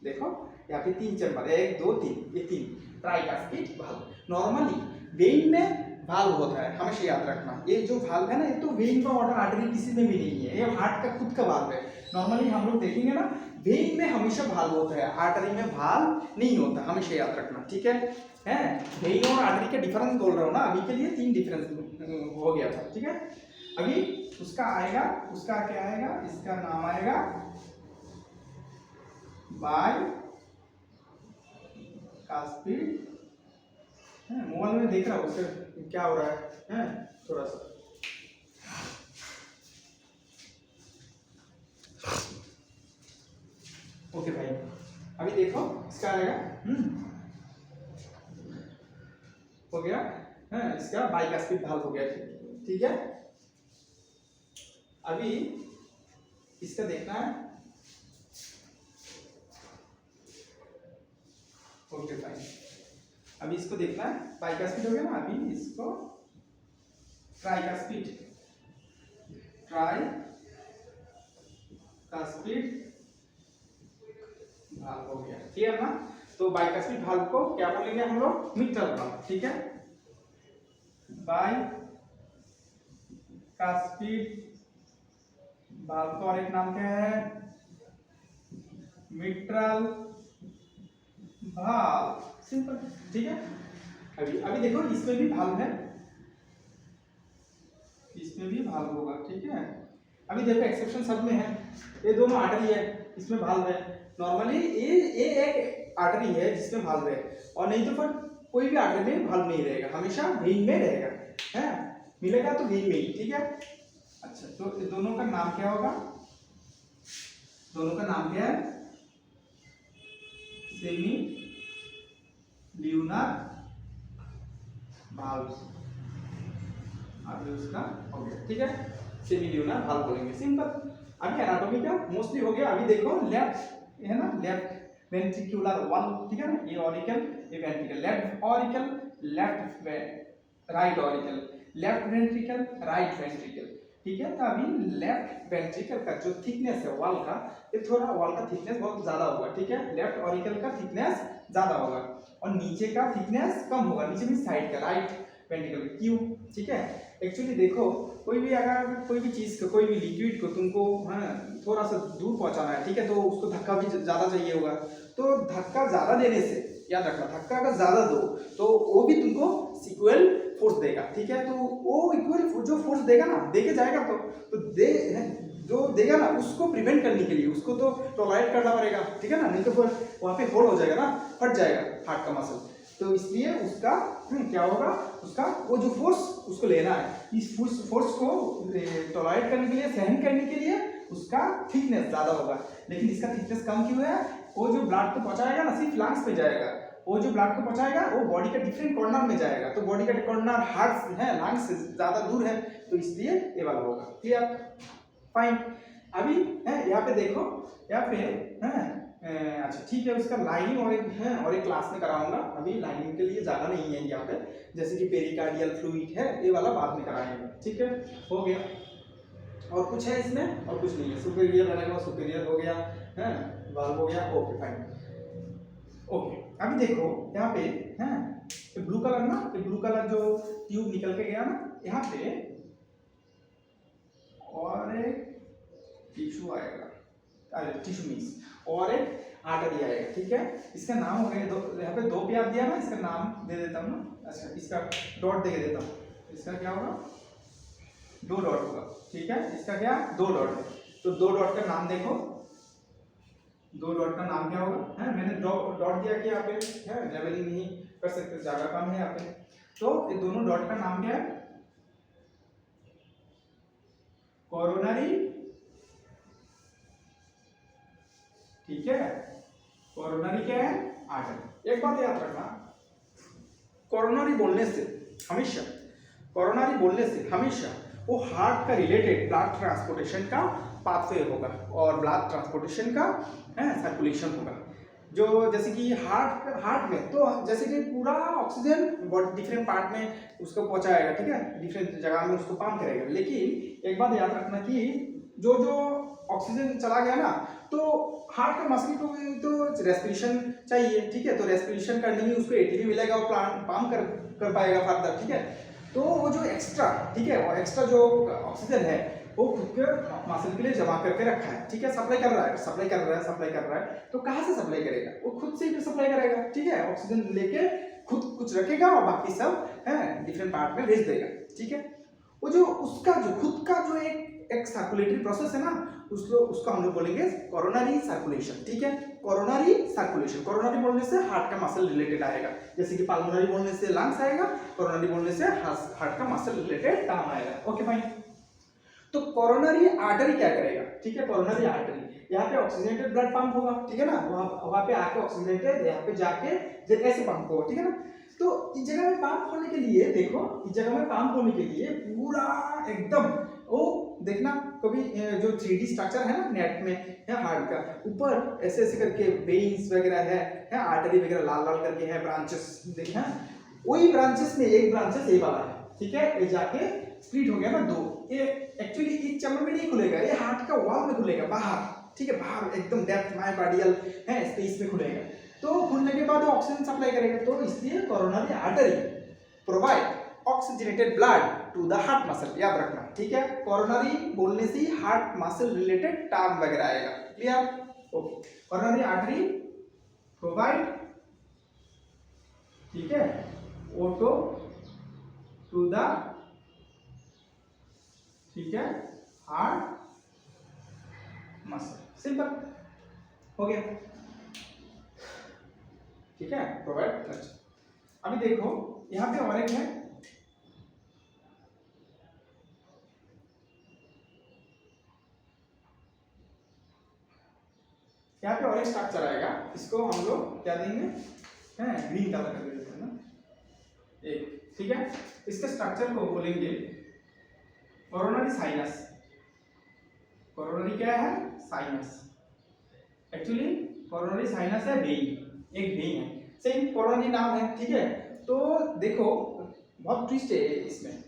देखो यहाँ पे 3 चैम्बर, 1 2 3, ये 3 ट्राइकास्पिड भाल्व। नॉर्मली वेन में भाल्व होता है, हमेशा याद रखना, ये जो भाल्व है ना, ये तो वेन का वाटर आर्टरी किसी में भी नहीं है, ये हार्ट का खुद का भाल्व है। नॉर्मली हम लोग देखेंगे ना, वेन में हमेशा भाल्व होता है, आर्टरी में भाल्व नहीं होता, हमेशा याद रखना, ठीक है। वेन और आर्टरी के डिफरेंस बोल रहा हूँ ना, अभी के लिए 3 डिफरेंस हो गया था, ठीक है। अभी उसका आएगा, उसका क्या आएगा, इसका नाम आएगा का स्पीड है, मोबाइल में देख रहा हूँ उससे क्या हो रहा है थोड़ा सा। ओके भाई, अभी देखो इसका आएगा हो गया इसका बाइक का स्पीड भाग हो गया, ठीक है। अभी इसका देखना है, ओके फाइन। अभी इसको देखना है, बाइक का स्पीड हो गया ना, अभी इसको ट्राई का स्पीड, ट्राई का स्पीड भाग हो गया, क्लियर ना। तो बाइक का स्पीड भाग को क्या बोलेंगे हम लोग, मीटर भाग, ठीक है। बाइक का स्पीड भाग का और एक नाम क्या है, मीट्रल भाग, सिंपल, ठीक है। अभी देखो इसमें भी भाग है, इसमें भी भाग होगा, ठीक है। अभी देखो एक्सेप्शन सब में है, ये दोनों आर्टरी है, इसमें भाग है। नॉर्मली ये एक आर्टरी है जिसमें भाग है, और नहीं तो फिर कोई भी आर्टरी में भाग नहीं रहेगा, हमेशा वेन में रहेगा, है मिलेगा तो वेन में ही, ठीक है। अच्छा, तो दोनों का नाम क्या होगा, दोनों का नाम क्या है, सेमी ल्यूनर वाल्व, अभी उसका हो गया, ठीक है। सेमी ल्यूनर वाल्व बोलेंगे, सिंपल। अभी एनाटॉमी का मोस्टली हो गया। अभी देखो लेफ्ट है ना, लेफ्ट वेंट्रिकुलर वाल्व, ठीक है ना, ये ऑरिकल ये ventricle, left auricle left right auricle, left ventricle right ventricle, ठीक है। तो अभी लेफ्ट वेंट्रिकल का जो थिकनेस है वॉल का, ये थोड़ा वॉल का थिकनेस बहुत ज्यादा होगा, ठीक है। लेफ्ट ऑरिकल का थिकनेस ज्यादा होगा और नीचे का थिकनेस कम होगा, नीचे भी साइड का राइट वेंट्रिकल, क्यों, ठीक है। एक्चुअली देखो कोई भी अगर कोई भी चीज को, कोई भी लिक्विड को तुमको थोड़ा सा दूर पहुंचाना है, ठीक है, तो उसको धक्का भी ज्यादा चाहिए होगा। तो धक्का ज्यादा देने से, याद रखना, धक्का अगर ज्यादा दो तो वो भी तुमको इक्वल फोर्स देगा, ठीक है। तो वो इक्वल जो फोर्स देगा ना, देके जाएगा तो जो देगा ना, उसको प्रिवेंट करने के लिए उसको तो टॉलरेट करना पड़ेगा, ठीक है ना, नहीं तो फिर वहाँ पे होल हो जाएगा ना, फट जाएगा हार्ट का मसल। तो इसलिए उसका क्या होगा, उसका वो जो फोर्स उसको लेना है, इस फोर्स को टॉलरेट करने के लिए, सहन करने के लिए उसका थिकनेस ज्यादा होगा। लेकिन इसका थिकनेस कम क्यों है, वो जो ब्लड को पहुंचाएगा ना सिर्फ लंग्स में जाएगा, वो जो ब्लड को पहुंचाएगा वो बॉडी का डिफरेंट कॉर्नर में जाएगा, तो बॉडी का कॉर्नर हार्ट है लंग्स से ज्यादा दूर है, तो इसलिए ये वाला होगा, क्लियर, फाइन। अभी यहाँ पे देखो, यहाँ पे अच्छा ठीक है, उसका लाइनिंग और एक क्लास में कराऊंगा, अभी लाइनिंग के लिए ज्यादा नहीं है यहाँ पे, जैसे कि पेरिकार्डियल फ्लूइड है, ये वाला बाद में कराएंगे, ठीक है, हो गया। और कुछ है इसमें, और कुछ नहीं है, सुपीरियर बनेगा, सुपीरियर हो गया है, वाल्व हो गया, ओके फाइन, ओके। अभी देखो यहाँ पे है ब्लू कलर ना, ब्लू कलर जो ट्यूब निकल के गया ना, यहाँ पे और एक टिश्यू आएगा, अरे टिश्यू मीन्स और एक आर्टरी आएगा, ठीक है। इसका नाम हो गया, यहाँ पे दो प्यार दिया ना, इसका नाम दे देता हूँ ना, अच्छा इसका डॉट दे देता हूँ, इसका क्या होगा, दो डॉट होगा, ठीक है। इसका क्या, दो डॉट है, तो दो डॉट का नाम देखो, दो डॉट का नाम क्या होगा, है मैंने डॉट दिया कि यहाँ पे है, लेवलिंग नहीं कर सकते, जगह कम है यहाँ पे, तो ये दोनों डॉट का नाम क्या है, कोरोनरी, ठीक है, कोरोनरी क्या है, आर्टरी। एक बात याद रखना, कोरोनरी बोलने से हमेशा, कोरोनरी बोलने से हमेशा वो हार्ट का रिलेटेड ब्लड ट्रांसपोर्टेशन का पाथवे होगा, और ब्लड ट्रांसपोर्टेशन का सर्कुलेशन होगा, जो जैसे कि हार्ट में तो जैसे कि पूरा ऑक्सीजन बॉडी डिफरेंट पार्ट में उसको पहुंचाएगा, ठीक है, डिफरेंट जगह में उसको पंप करेगा। लेकिन एक बात याद रखना कि जो ऑक्सीजन चला गया ना, तो हार्ट का मसल को तो रेस्पिरेशन चाहिए, ठीक है, तो रेस्पिरेशन करने में उसको एटीपी मिलेगा और पंप कर पाएगा फर्दर, ठीक है। तो वो जो एक्स्ट्रा, ठीक है, वो एक्स्ट्रा जो ऑक्सीजन है वो खुद के मसल के लिए जमा करके रखा है, ठीक है, सप्लाई कर रहा है, तो कहाँ से सप्लाई करेगा, वो खुद से ही सप्लाई करेगा, ठीक है, ऑक्सीजन लेके खुद कुछ रखेगा और बाकी सब है डिफरेंट पार्ट में भेज देगा, ठीक है। वो जो उसका जो खुद का जो एक सर्कुलेटरी प्रोसेस है ना, उसको हम लोग बोलेंगे कोरोनरी सर्कुलेशन, ठीक है। कोरोनरी सर्कुलेशन, कोरोनरी बोलने से हार्ट का मसल रिलेटेड आएगा, जैसे कि पल्मोनरी बोलने से लंग्स आएगा, कोरोनरी बोलने से हार्ट का मसल रिलेटेड टाइम आएगा। Okay fine. तो कोरोनरी आर्टरी क्या करेगा, ठीक है। कोरोनरी आर्टरी यहाँ पे ऑक्सीजनेटेड ब्लड पंप होगा, ठीक है ना, वहां पे आके ऑक्सीजनेटेड यहाँ पे जाके ऐसे पंप होगा, ठीक है ना। तो इस जगह में पंप होने के लिए देखो, इस जगह में पंप होने के लिए पूरा एकदम वो देखना कभी जो 3D स्ट्रक्चर है ना नेट में है हार्ट का, ऊपर ऐसे ऐसे करके वेन्स वगैरह है आर्टरी वगैरह लाल लाल करके है, ब्रांचेस देखना, वही ब्रांचेस में एक ब्रांचेस ये वाला है, ठीक है। ये जाके स्प्लिट हो गया ना दो, ये एक्चुअली इस चैम्बर में नहीं खुलेगा, ये हार्ट का वॉल में खुलेगा बाहर, ठीक है, बाहर एकदम डेप्थ मायोकार्डियल है स्पेस में खुलेगा। तो खुलने के बाद ऑक्सीजन सप्लाई करेगा, तो इसलिए coronary artery provide oxygenated blood to the heart muscle, याद रखना, ठीक है। कोरोनरी बोलने से हार्ट मसल रिलेटेड टर्म वगैरह आएगा, clear. Okay, coronary artery provide, ठीक है, ओटो टू द, ठीक है, हार्ट मसल, सिंपल हो गया, ठीक है, प्रोवाइड। अच्छा अभी देखो यहाँ पे और एक है, यहाँ पे और एक स्ट्रक्चर आएगा, इसको हम लोग क्या देंगे, हैं ग्रीन कलर कर देते हैं ना एक, ठीक है। इसके स्ट्रक्चर को बोलेंगे कोरोनरी साइनस। कोरोनरी क्या है, साइनस। एक्चुअली कोरोनरी साइनस है वेन, एक वेन है, सेम कोरोनरी नाम है, ठीक है। तो देखो बहुत ट्विस्ट है इसमें,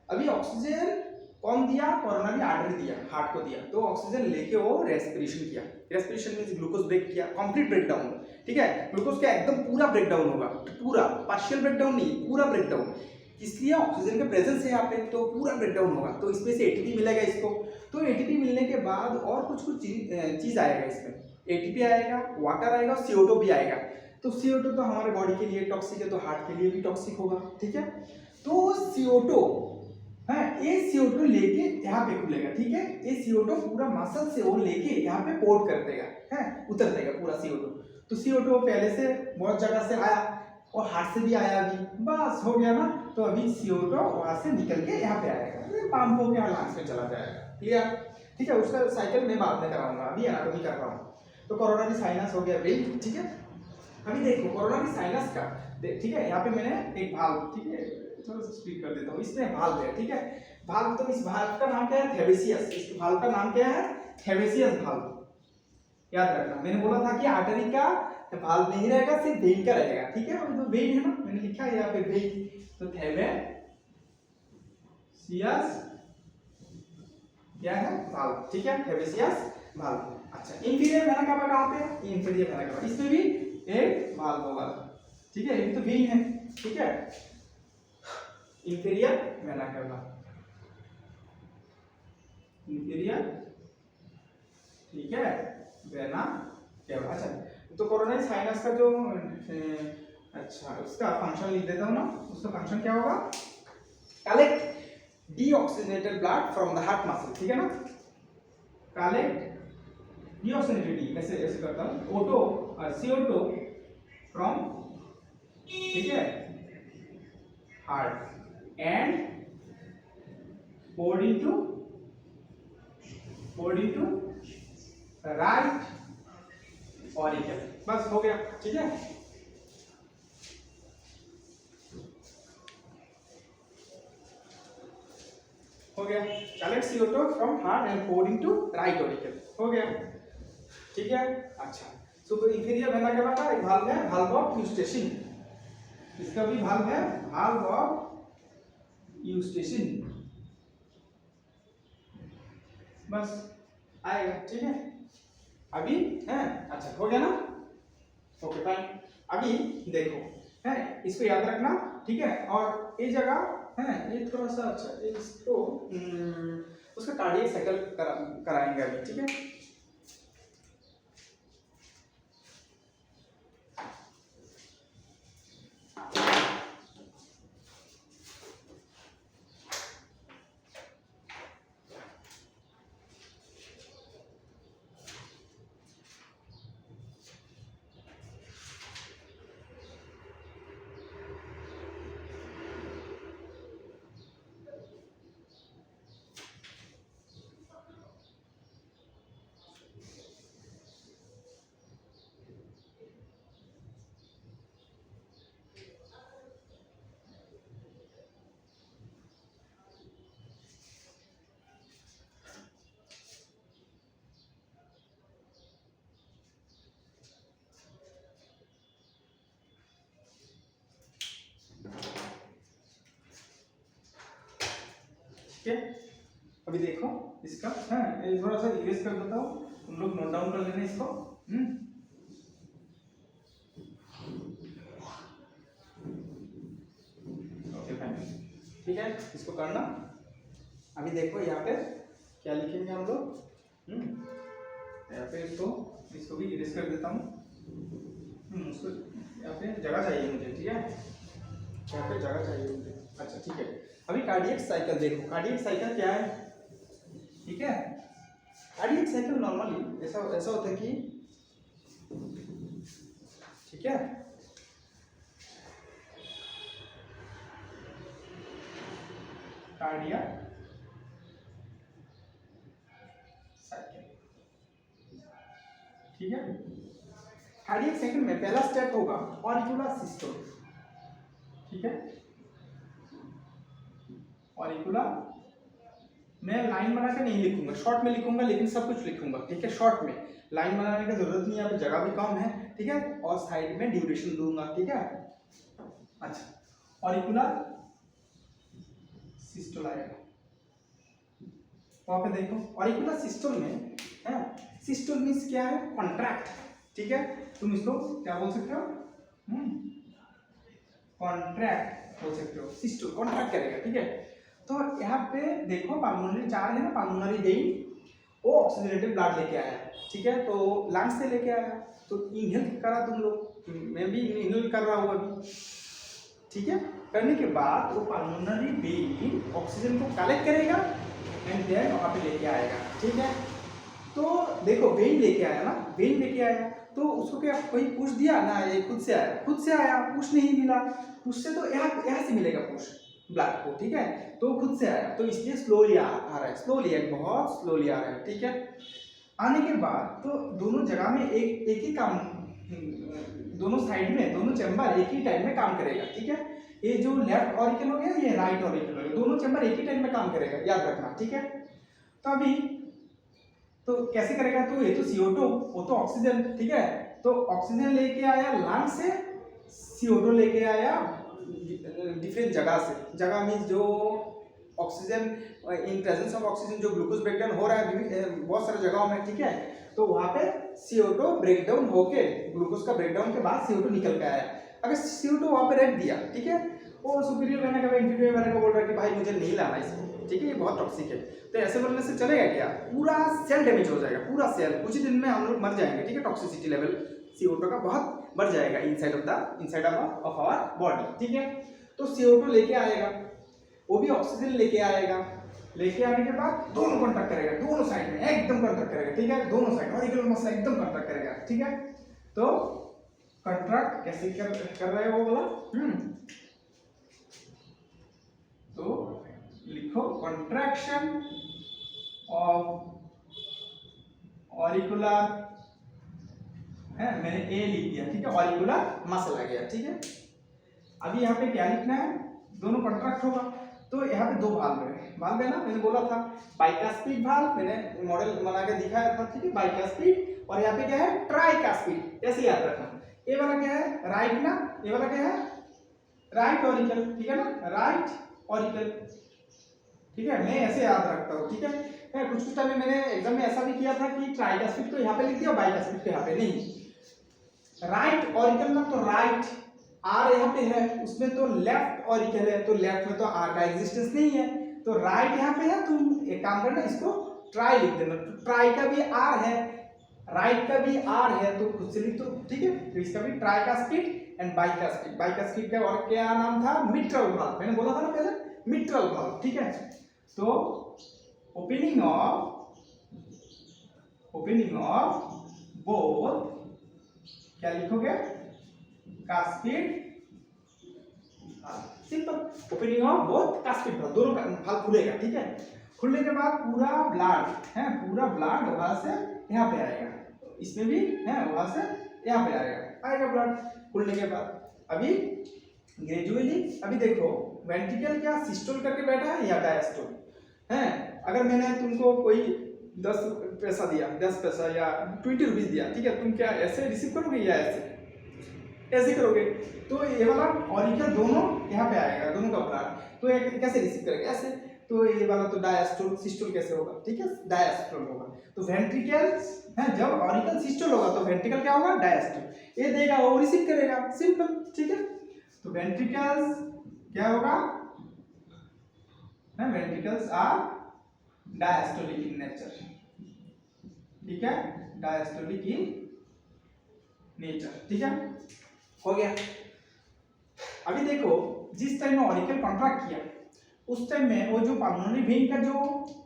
अभी ऑक्सीजन कौन दिया, कोरोनरी आर्टरी दिया, हार्ट को दिया, तो ऑक्सीजन लेके वो रेस्पिरेशन किया, रेस्पिरेशन मींस ग्लूकोज ब्रेक किया, कंप्लीट ब्रेकडाउन, ठीक है। ग्लूकोज का एकदम पूरा ब्रेकडाउन होगा, पूरा, पार्शियल ब्रेकडाउन नहीं, पूरा ब्रेकडाउन, इसलिए ऑक्सीजन का प्रेजेंस है यहाँ पे, तो पूरा ब्रेकडाउन होगा, तो इसमें से एटीपी मिलेगा इसको। तो एटीपी मिलने के बाद और कुछ चीज आएगा इसमें, एटीपी आएगा, वाटर आएगा, CO2 भी आएगा। तो CO2 तो हमारे बॉडी के लिए टॉक्सिक है, तो हार्ट के लिए भी टॉक्सिक होगा, ठीक है। तो CO2 है, ये CO2 लेके यहाँ पे खुलेगा, ठीक है, ये CO2 पूरा मसल से वो लेके यहाँ पे पोर्ट कर देगा, है उतर देगा पूरा CO2। तो CO2 पहले से बहुत जगह से आया और हार्ट से भी आया, अभी बस हो गया ना, तो अभी CO2 वहां से निकल के यहाँ पे आएगा, पंप होके लंग्स में चला जाएगा, क्लियर, ठीक है। उसका साइकिल मैं बाद में कराऊंगा, अभी एनाटॉमी कर रहा हूँ। तो कोरोनरी साइनस हो गया वेन, ठीक है। अभी देखो कोरोनरी साइनस का, ठीक है, यहाँ पे मैंने एक भाल्व, ठीक है, थोड़ा सा स्पीड कर देता हूँ, इसमें भाल्व है, ठीक है, भाल्व। तो इस भाल्व का नाम क्या है, थेवेसियस, इस भाल्व का नाम क्या है, थेवेसियस भाल्व, याद रखना। मैंने बोला था कि आर्टरी का भाल्व नहीं रहेगा, सिर्फ वेन का रहेगा, ठीक है। और जो वेन है ना, मैंने लिखा है यहाँ पे वेन, तो थेवेसियस क्या है, भाल्व, ठीक है, थेवेसियस भाल्व। अच्छा, इंफीरियर वेना कावा कहाँ पे, इंफीरियर वेना कावा, इसमें भी एक भाल्व होगा, ठीक है, ये तो वेन है, ठीक है, इंफीरियर वेना कावा, इंफीरियर, ठीक है, वेना कावा। अच्छा, तो कोरोनरी साइनस का जो अच्छा उसका फंक्शन लिख देता हूँ ना, उसका फंक्शन क्या होगा, collect deoxygenated blood from the heart muscle, ठीक है ना, कलेक्ट डीऑक्सीजनेटेड, डी ऐसे ऐसे करता हूँ, ओटो CO2 फ्रॉम, ठीक है, heart and poured into right auricle, बस हो गया, ठीक है। हो गया, collect CO2 from heart and poured into right auricle, हो गया, ठीक है। अच्छा, तो इंफीरियर वेना कावा का एक भाल्व है, भाल्व ऑफ यूस्टेशिन, इसका भी भाल्व है, भाल्व ऑफ यूस्टेशिन, बस आएगा, ठीक है। अभी है, अच्छा हो गया ना, ओके फाइन। अभी देखो है, इसको याद रखना, ठीक है। और ये जगह है, ये थोड़ा सा, अच्छा इसको उसका कार्डियक साइकिल कराएंगे अभी, ठीक है। ठीक है, अभी देखो इसका, हाँ ये थोड़ा सा इरेज कर देता हूँ, तुम लोग नोट डाउन कर लेना इसको। ओके फाइन, ठीक है, इसको करना। अभी देखो यहाँ पे क्या लिखेंगे हम लोग, यहाँ पे इसको भी इरेज कर देता हूँ। उसको यहाँ पे जगह चाहिए मुझे, ठीक है, यहाँ पे जगह चाहिए मुझे। अच्छा ठीक है, अभी कार्डियक साइकिल देखो, कार्डियक साइकिल क्या है, ठीक है। कार्डियक साइकिल नॉर्मली ऐसा होता है कि, ठीक है, कार्डियक साइकिल, ठीक है। कार्डियक साइकिल में पहला स्टेप होगा ऑरिकुलर सिस्टोल, ठीक है। ऑरिकुलर मैं लाइन बना के नहीं लिखूंगा, शॉर्ट में लिखूंगा, लेकिन सब कुछ लिखूंगा, ठीक है। शॉर्ट में लाइन बनाने की जरूरत नहीं है, यहाँ पे जगह भी कम है, ठीक है, और साइड में ड्यूरेशन दूंगा, ठीक है। अच्छा, ऑरिकुलर सिस्टोल आएगा, वहां पे देखो ऑरिकुलर सिस्टोल में है, सिस्टोल मीन्स क्या है, कॉन्ट्रैक्ट, ठीक है। तुम इसको क्या बोल सकते हो, कॉन्ट्रैक्ट बोल सकते हो, सिस्टोल कॉन्ट्रैक्ट करेगा, ठीक है। तो यहाँ पे देखो पाल्मोनरी चार है ना, पाल्मोनरी वेइन वो ऑक्सीजनेटेड ब्लड लेके आया, ठीक है, तो लंग्स से लेके आया, तो इनहेल करा तुम लोग, मैं भी इनहेल कर रहा हूँ अभी, ठीक है। करने के बाद वो पाल्मोनरी वेइन ऑक्सीजन को कलेक्ट करेगा एंड देन वहाँ पे लेके आएगा, ठीक है। तो देखो वेन लेके आया ना, वेन लेके आया तो उसको क्या कोई पुश दिया ना, ये खुद से आया, खुद से आया, पुश नहीं मिला, पुश से तो यहाँ से मिलेगा पुश ब्लड को, ठीक है, तो खुद से आया, तो इसलिए स्लोली आ रहा है, स्लोली बहुत स्लोली आ रहा है, ठीक है। आने के बाद तो दोनों जगह में एक ही काम, दोनों साइड में दोनों चैम्बर एक ही टाइम में काम करेगा, ठीक है। ये जो लेफ्ट ऑरिकल हो गया, ये राइट ऑरिकल हो गया, दोनों चैम्बर एक ही टाइम में काम करेगा, याद रखना, ठीक है। तो अभी तो कैसे करेगा, तो ये तो CO2, वो तो ऑक्सीजन, ठीक है, तो ऑक्सीजन लेके आया लंग से, CO2 लेके आया डिफरेंट जगह से, जगह मीन्स जो oxygen in presence of oxygen जो ग्लूकोज ब्रेकडाउन हो रहा है बहुत सारे जगहों में, ठीक है, तो वहाँ पे CO2 ब्रेकडाउन होके, ग्लूकोज का ब्रेकडाउन के बाद CO2 निकल के आया। अगर CO2 वहाँ पे रख दिया, ठीक है, वो सुपीरियर वेना का इंफीरियर वेना का बोल रहा है कि भाई मुझे नहीं लाना इसको, ठीक है, ये बहुत टॉक्सिक है, तो ऐसे बोलने से चलेगा क्या, पूरा सेल डैमेज हो जाएगा, पूरा सेल, कुछ ही दिन में हम लोग मर जाएंगे, ठीक है। टॉक्सिसिटी लेवल CO2 का बहुत बढ़ जाएगा इनसाइड ऑफ आवर बॉडी, ठीक है। तो CO2 लेके आएगा, वो भी ऑक्सीजन लेके आएगा, लेके आने के बाद दोनों कॉन्टैक्ट करेगा, दोनों साइड में एकदम कॉन्टैक्ट करेगा, ठीक है, दोनों साइड ऑरिकुलर मसल एकदम कॉन्टैक्ट करेगा, ठीक है। तो कॉन्ट्रैक्ट कैसे कर रहे हो बोला, तो लिखो कॉन्ट्रैक्शन ऑफ ऑरिकुलर, है मैंने ए लिख दिया, ठीक है, ऑरिकुलर मसल आ गया, ठीक है। अभी यहाँ पे क्या लिखना है, दोनों कॉन्ट्रैक्ट होगा, तो यहाँ पे दो भाल्व है ना, मैंने बोला था बाइकास्पिड भाल्व, मैंने मॉडल बना के दिखाया था, ठीक है, बाइकास्पिड, और यहाँ पे क्या है, ट्राइकास्पिड, ऐसे याद रखना। ये वाला क्या है, राइट ना, ये वाला क्या है, राइट ऑरिकल, ठीक है ना, राइट ऑरिकल, ठीक है, मैं ऐसे याद रखता हूँ, ठीक है। कुछ टाइम में मैंने एग्जाम में ऐसा भी किया था कि ट्राइकास्पिड तो यहाँ पे लिख दिया, बाइकास्पिड तो यहाँ पे नहीं, राइट ऑरिकल ना, तो राइट आर यहाँ पे है, उसमें तो लेफ्ट ऑरिकल है, तो लेफ्ट में तो आर का एग्जिस्टेंस नहीं है, तो राइट यहाँ पे है, तुम एक काम करना, इसको ट्राई लिख देना, तो ट्राई का भी आर है, राइट का भी आर है, तो खुद से लिख दो, ठीक है। तो इसका भी ट्राइकास्पिड एंड बाइकास्पिड, बाइकास्पिड का और क्या नाम था, मिट्रल वाल्व, मैंने बोला था ना पहले, मिट्रल वाल्व, ठीक है। तो ओपनिंग ऑफ बोथ, क्या लिखोगे, cuspid, simple, opening of both cuspid valve, दोनों भाल्व खुलेगा, ठीक है। खुलने के बाद पूरा ब्लड है, पूरा ब्लड वहां से यहाँ पे आएगा, इसमें भी है, वहां से यहाँ पे आएगा ब्लड खुलने के बाद। अभी ग्रेजुअली, अभी देखो वेंट्रिकल क्या सिस्टोल करके बैठा है या डायस्टोल है। अगर मैंने तुमको कोई 10 पैसा दिया, 10 पैसा या 20 रुपीज दिया, ठीक है, तुम क्या ऐसे रिसीव करोगे या ऐसे करोगे, तो ये वाला ऑरिकल दोनों यहाँ पे आएगा, दोनों का ब्लड, तो कैसे रिसीव करेगा, ऐसे। तो ये वाला तो डायस्टोल सिस्टोल कैसे होगा, ठीक है, डायस्टोल होगा। तो वेंट्रिकल्स है, जब ऑरिकल सिस्टोल होगा तो वेंट्रिकल क्या होगा, डायस्टोल। ये देगा वो रिसीव करेगा, सिंपल, ठीक है। तो वेंट्रिकल्स क्या होगा, ventricles are diastolic in nature, ठीक है, डायस्टोलिक इन नेचर, ठीक है, हो गया। अभी देखो जिस टाइम में ऑरिकल कॉन्ट्रैक्ट किया उस टाइम में वो जो पल्मोनरी वेन का जो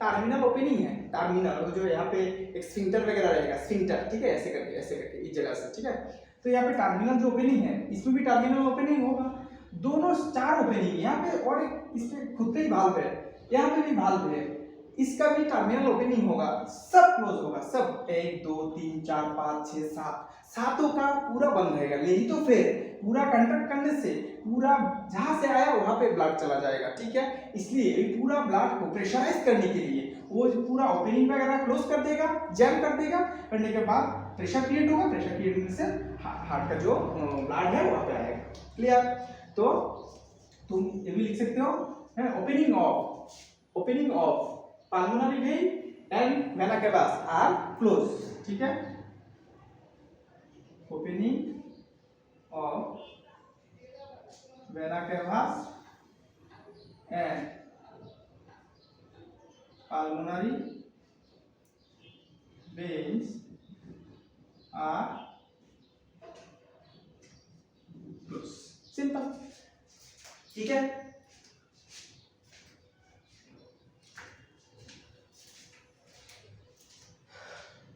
टर्मिनल ओपनिंग है, टर्मिनल जो यहाँ पे एक स्फिंक्टर वगैरह रहेगा, स्फिंक्टर, ठीक है, ऐसे करके इस जगह से, ठीक है। तो यहाँ पे टर्मिनल जो ओपनिंग है इसमें भी टर्मिनल ओपनिंग होगा, दोनों 4 ओपनिंग यहाँ पे, और इसमें खुद का ही वाल्व है, यहाँ पे भी वाल्व है, इसका भी टर्मिनल ओपनिंग होगा, सब क्लोज होगा, सब 1 2 3 4 5 6 7 सातों का पूरा बंद रहेगा। नहीं तो फिर पूरा कंट्रैक्ट करने से पूरा जहां से आया वहां पे ब्लड चला जाएगा, ठीक है। इसलिए पूरा ब्लड को प्रेशराइज करने के लिए वो पूरा ओपनिंग वगैरह क्लोज कर देगा, जैम कर देगा, करने के बाद प्रेशर क्रिएट होगा, प्रेशर क्रिएट होने से हार्ट का जो ब्लड है वहां पे आएगा, क्लियर। तो तुम ये भी लिख सकते हो, opening of pulmonary vein and vena cava are closed, ठीक है। Opening of vena cava and pulmonary veins are closed, simple, ठीक है।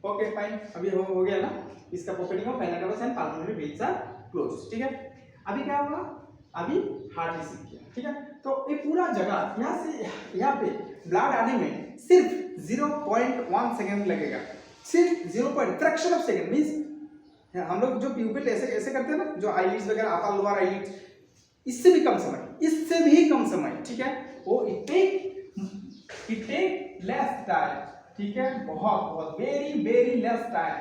ओके फाइन, अभी हो गया ना इसका opening of vena cava and pulmonary veins are closed, ठीक है। अभी क्या होगा, अभी हार्ट रिसीव किया, ठीक है। तो ये पूरा जगह यहाँ से यहाँ पे ब्लड आने में सिर्फ 0.1 सेकेंड लगेगा, सिर्फ 0. फ्रैक्शन ऑफ सेकेंड, मींस हम लोग जो प्यूपिल ऐसे ऐसे करते हैं ना, जो आईलिड्स वगैरह, अपर लोअर आईलिड्स, इससे भी कम समय, ठीक है। वो इट टेक लेस टाइम, ठीक है, बहुत वेरी लेस टाइम,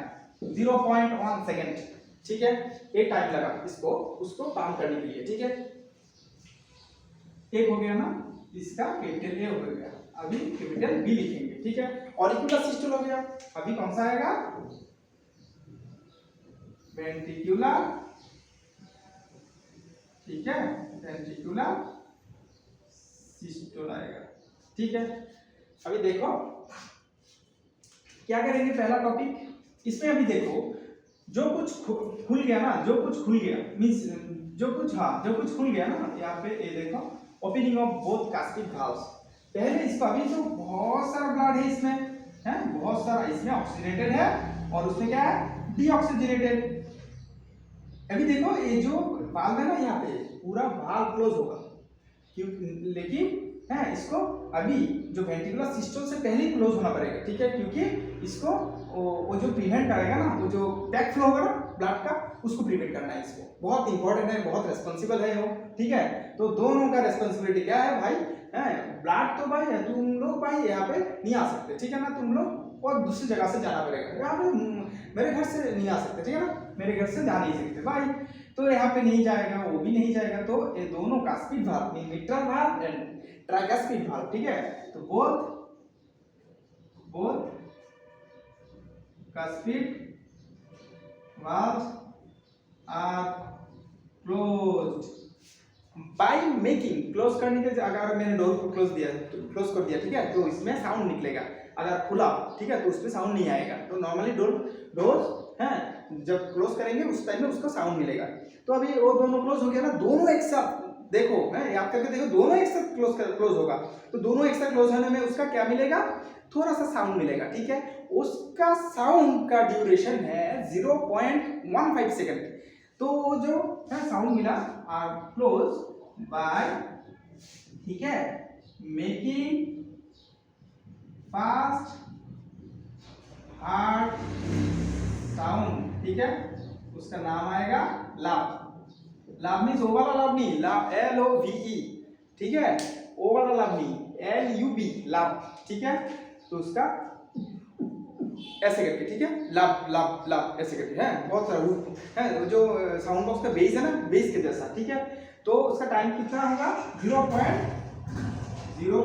0.1 सेकेंड, ठीक है, ये टाइम लगा इसको उसको काम करने के लिए, ठीक है। एक हो गया ना, इसका कैपिटल ए हो गया, अभी कैपिटल बी लिखेंगे, ठीक है। ऑरिकुलर सिस्टल हो गया, अभी कौन सा आएगा, वेंट्रिकुलर, ठीक है, वेंट्रिकुलर सिस्टल आएगा, ठीक है। अभी देखो क्या करेंगे, पहला टॉपिक इसमें अभी देखो जो कुछ खुल गया ना, जो कुछ खुल गया मींस जो कुछ खुल गया ना, यहाँ पे ये देखो ओपनिंग ऑफ बोथ कास्पिड वाल्व्स। पहले इसका अभी तो बहुत सारा ब्लड है इसमें, है बहुत सारा, इसमें ऑक्सीजनेटेड है और उसमें क्या है, डीऑक्सीजनेटेड। अभी देखो ये जो वाल्व है ना, यहाँ पे पूरा वाल्व क्लोज होगा, लेकिन है इसको अभी जो वेंट्रिकुलर सिस्टल से पहले क्लोज होना पड़ेगा, ठीक है, क्योंकि इसको वो जो प्रिवेंट करेगा ना, वो जो बैक फ्लो होगा ना ब्लड का, उसको प्रिवेंट करना है, इसको बहुत इंपॉर्टेंट है, बहुत रेस्पॉन्सिबल है वो, ठीक है। तो दोनों का रेस्पॉन्सिबिलिटी क्या है भाई, है ब्लड तो भाई तुम लोग भाई यहाँ पे नहीं आ सकते, ठीक है ना, तुम लोग और दूसरी जगह से जाना पड़ेगा, यहाँ पे मेरे घर से नहीं आ सकते, ठीक है ना, मेरे घर से जा नहीं सकते भाई, तो यहाँ पे नहीं जाएगा, वो भी नहीं जाएगा। तो ये दोनों cuspid valve, mitral valve and tricuspid valve, ठीक है। तो both cuspid valves are closed by making, close करने के, अगर मैंने डोर को क्लोज कर दिया, ठीक है, तो इसमें साउंड निकलेगा, अगर खुला, ठीक है, तो उसमें साउंड नहीं आएगा। तो नॉर्मली डोर है जब क्लोज करेंगे उस टाइम में उसका साउंड मिलेगा। तो अभी वो दोनों क्लोज हो गया ना, दोनों एक साथ देखो, है याद करके देखो, दोनों एक साथ क्लोज होगा, तो दोनों एक साथ क्लोज होने में उसका क्या मिलेगा, थोड़ा सा साउंड मिलेगा, ठीक है। उसका साउंड का ड्यूरेशन है 0.15 सेकंड। तो जो है साउंड मिला आर क्लोज बाय, ठीक है, मेकिंग फास्ट हार्ड साउंड, ठीक है, उसका नाम आएगा लाभ। लाभ मीन्स ओ वाला लाभ नहीं, लाभ LOVE, ठीक है, ओ वाला लाभ नहीं, LUB लाभ, ठीक है। तो उसका ऐसे करके, ठीक है, लाभ लाभ लाभ ऐसे करके, है बहुत सारा है, जो साउंड बॉक्स का बेस है ना, बेस के जैसा, ठीक है। तो उसका टाइम कितना होगा, 0.0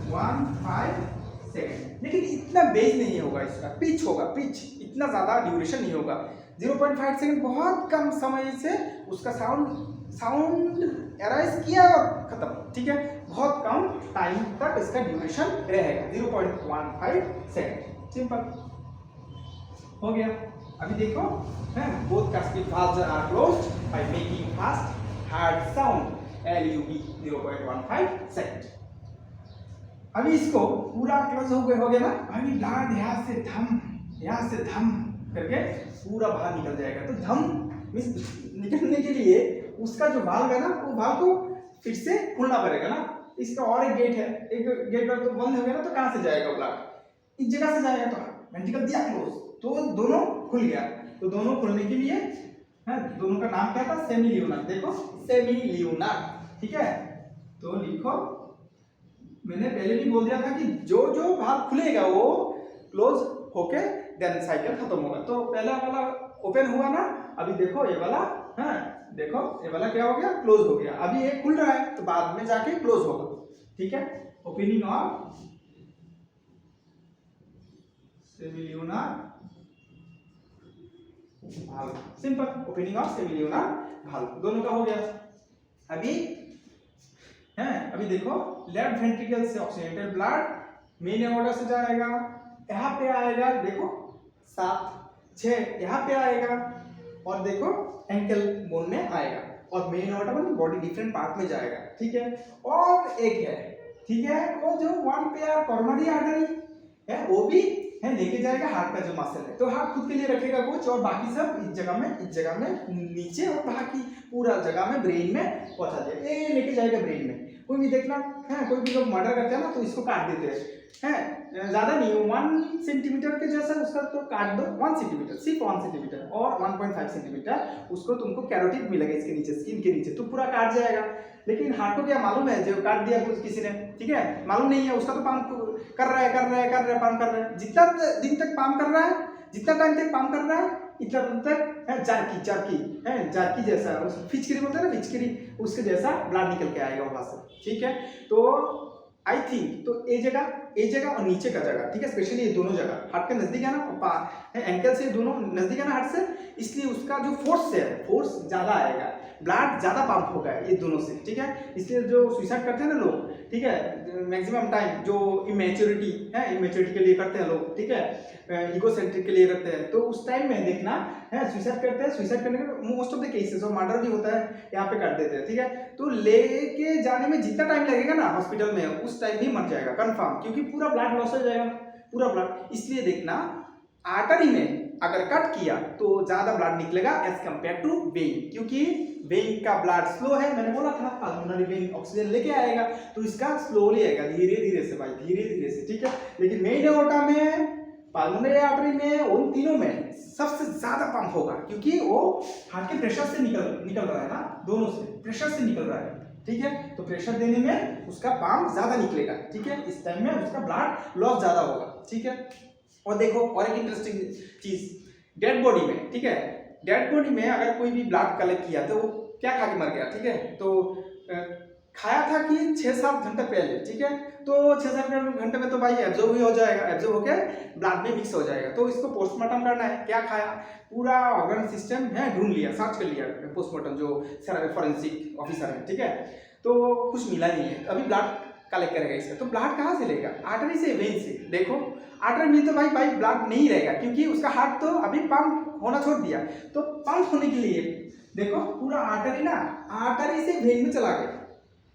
0.15 सेकेंड, लेकिन इतना बेस नहीं होगा, इसका पिच होगा, पिच इतना ज़्यादा ड्यूरेशन नहीं होगा। 0.5 सेकेंड बहुत कम समय से उसका साउंड एराइज किया और खत्म, ठीक है, बहुत कम टाइम तक इसका ड्यूरेशन रहेगा, 0.15 सेकेंड, सिंपल हो गया। अभी देखो both cascade valves are closed by making fast hard sound LUB 0.15 second. अभी इसको पूरा क्लोज हो गया ना, अभी ब्लड यहाँ से धम करके पूरा बाहर निकल जाएगा। तो धम निकलने के लिए उसका जो वाल्व है ना, वो वाल्व को फिर से खुलना पड़ेगा ना। इसका और एक गेट है, एक गेट तो बंद हो गया ना, तो कहाँ से जाएगा ब्लड? इस जगह से जाएगा। तो वेंट्रिकल दिया क्लोज, तो दोनों खुल गया। तो दोनों खुलने के लिए दोनों का नाम क्या था? Semi Leonard. देखो सेमी लियोनार्ड, ठीक है। तो लिखो, मैंने पहले भी बोल दिया था कि जो जो भाग खुलेगा वो क्लोज होके देन साइकिल खत्म होगा। तो पहला वाला ओपन हुआ ना, अभी देखो ये वाला देखो ये वाला क्या हो गया? क्लोज हो गया। अभी ये खुल रहा है तो बाद में जाके क्लोज होगा, ठीक है। Opening of semi Leonard valve, simple opening of semi Leonard valve, दोनों का हो गया। अभी देखो लेफ्ट वेंट्रिकल से ऑक्सीजनेटेड ब्लड मेन एओर्टा से जाएगा, यहाँ पे आएगा, देखो 7 6 यहाँ पे आएगा, और देखो एंकल बोन में आएगा, और मेन एओर्टा में बॉडी डिफरेंट पार्ट में जाएगा, ठीक है। और एक है, ठीक है, वो जो 1 पेयर कोरोनरी आर्टरी है वो भी है लेके जाएगा हार्ट का जो मसल है। तो हार्ट खुद के लिए रखेगा कुछ, और बाकी सब इस जगह में नीचे, और बाकी पूरा जगह में ब्रेन में पहुंचा देगा। ये लेके जाएगा ब्रेन में। कोई भी देखना है, कोई भी लोग मर्डर करते हैं ना, तो इसको काट देते हैं, ज्यादा नहीं, 1 सेंटीमीटर के जैसा उसका तो काट दो, 1 सेंटीमीटर, सिर्फ 1 सेंटीमीटर, और 1.5 सेंटीमीटर उसको तुमको कैरोटिड मिलेगा इसके नीचे, स्किन के नीचे, तो पूरा काट जाएगा। लेकिन हार्ट को क्या मालूम है, जो काट दिया कुछ किसी ने, ठीक है, मालूम नहीं है, उसका तो पंप कर रहा है पंप कर रहा है, जितना दिन तक पंप कर रहा है, जितना टाइम तक पंप कर रहा है, इतना दिन तक जार्की जैसा, फिचकरी बोलते हैं ना, फिचकरी, उसके जैसा ब्लड निकल के आएगा वहां से, ठीक है। तो आई थिंक तो ये जगह और नीचे का जगह, ठीक है, स्पेशली ये दोनों जगह हार्ट के नजदीक है ना, एंकल से दोनों नजदीक है ना हार्ट से, इसलिए उसका जो फोर्स ज्यादा आएगा, ब्लड ज्यादा पंप होगा ये दोनों से, ठीक है। इसलिए जो सुसाइड करते हैं ना लोग, ठीक है, मैक्सिमम टाइम जो इमेच्योरिटी के लिए करते हैं लोग, ठीक है, इगोसेंट्रिक के लिए करते हैं, तो उस टाइम में देखना सुसाइड करते हैं, सुसाइड करने के मोस्ट ऑफ द केसेस और मर्डर भी होता है, यहाँ पे कर देते हैं, ठीक है। तो लेके जाने में जितना टाइम लगेगा ना हॉस्पिटल में, उस टाइम ही मर जाएगा कंफर्म, क्योंकि पूरा ब्लड लॉस हो जाएगा, पूरा ब्लड। इसलिए देखना आर्टरी में अगर कट किया तो ज्यादा ब्लड निकलेगा एज कंपेयर टू वेन, क्योंकि वेन का ब्लड स्लो है, मैंने बोला था पल्मोनरी वेन ऑक्सीजन लेके आएगा, तो इसका स्लोली आएगा, धीरे धीरे से भाई, धीरे धीरे से, ठीक है। लेकिन मेन एओर्टा में, पल्मोनरी आर्टरी में, उन तीनों में सबसे ज्यादा पंप होगा, क्योंकि वो हार्ट के प्रेशर से निकल रहा है ना, दोनों से प्रेशर से निकल रहा है, ठीक है। तो प्रेशर देने में उसका पंप ज्यादा निकलेगा, ठीक है, इस टाइम में उसका ब्लड लॉस ज्यादा होगा, ठीक है। और देखो और एक इंटरेस्टिंग चीज, डेड बॉडी में, ठीक है, डेड बॉडी में अगर कोई भी ब्लड कलेक्ट किया तो वो क्या खा के मर गया, ठीक है, तो खाया था कि 6-7 घंटे पहले, ठीक है, तो 6-7 घंटे में तो भाई एब्जॉर्ब ही हो जाएगा, एब्जॉर्ब होकर ब्लड में मिक्स हो जाएगा। तो इसको पोस्टमार्टम करना है, क्या खाया, पूरा ऑर्गन सिस्टम है ढूंढ लिया, सर्च कर लिया पोस्टमार्टम जो फॉरेंसिक ऑफिसर है, ठीक है, तो कुछ मिला नहीं है, अभी ब्लड कलेक्ट करेगा इसका। तो ब्लड कहाँ से लेगा? आर्टरी से, वेन से। देखो आर्टरी में तो भाई ब्लड नहीं रहेगा, क्योंकि उसका हार्ट तो अभी पंप होना छोड़ दिया, तो पंप होने के लिए देखो पूरा आर्टरी ना, आर्टरी से वेन में चला गया,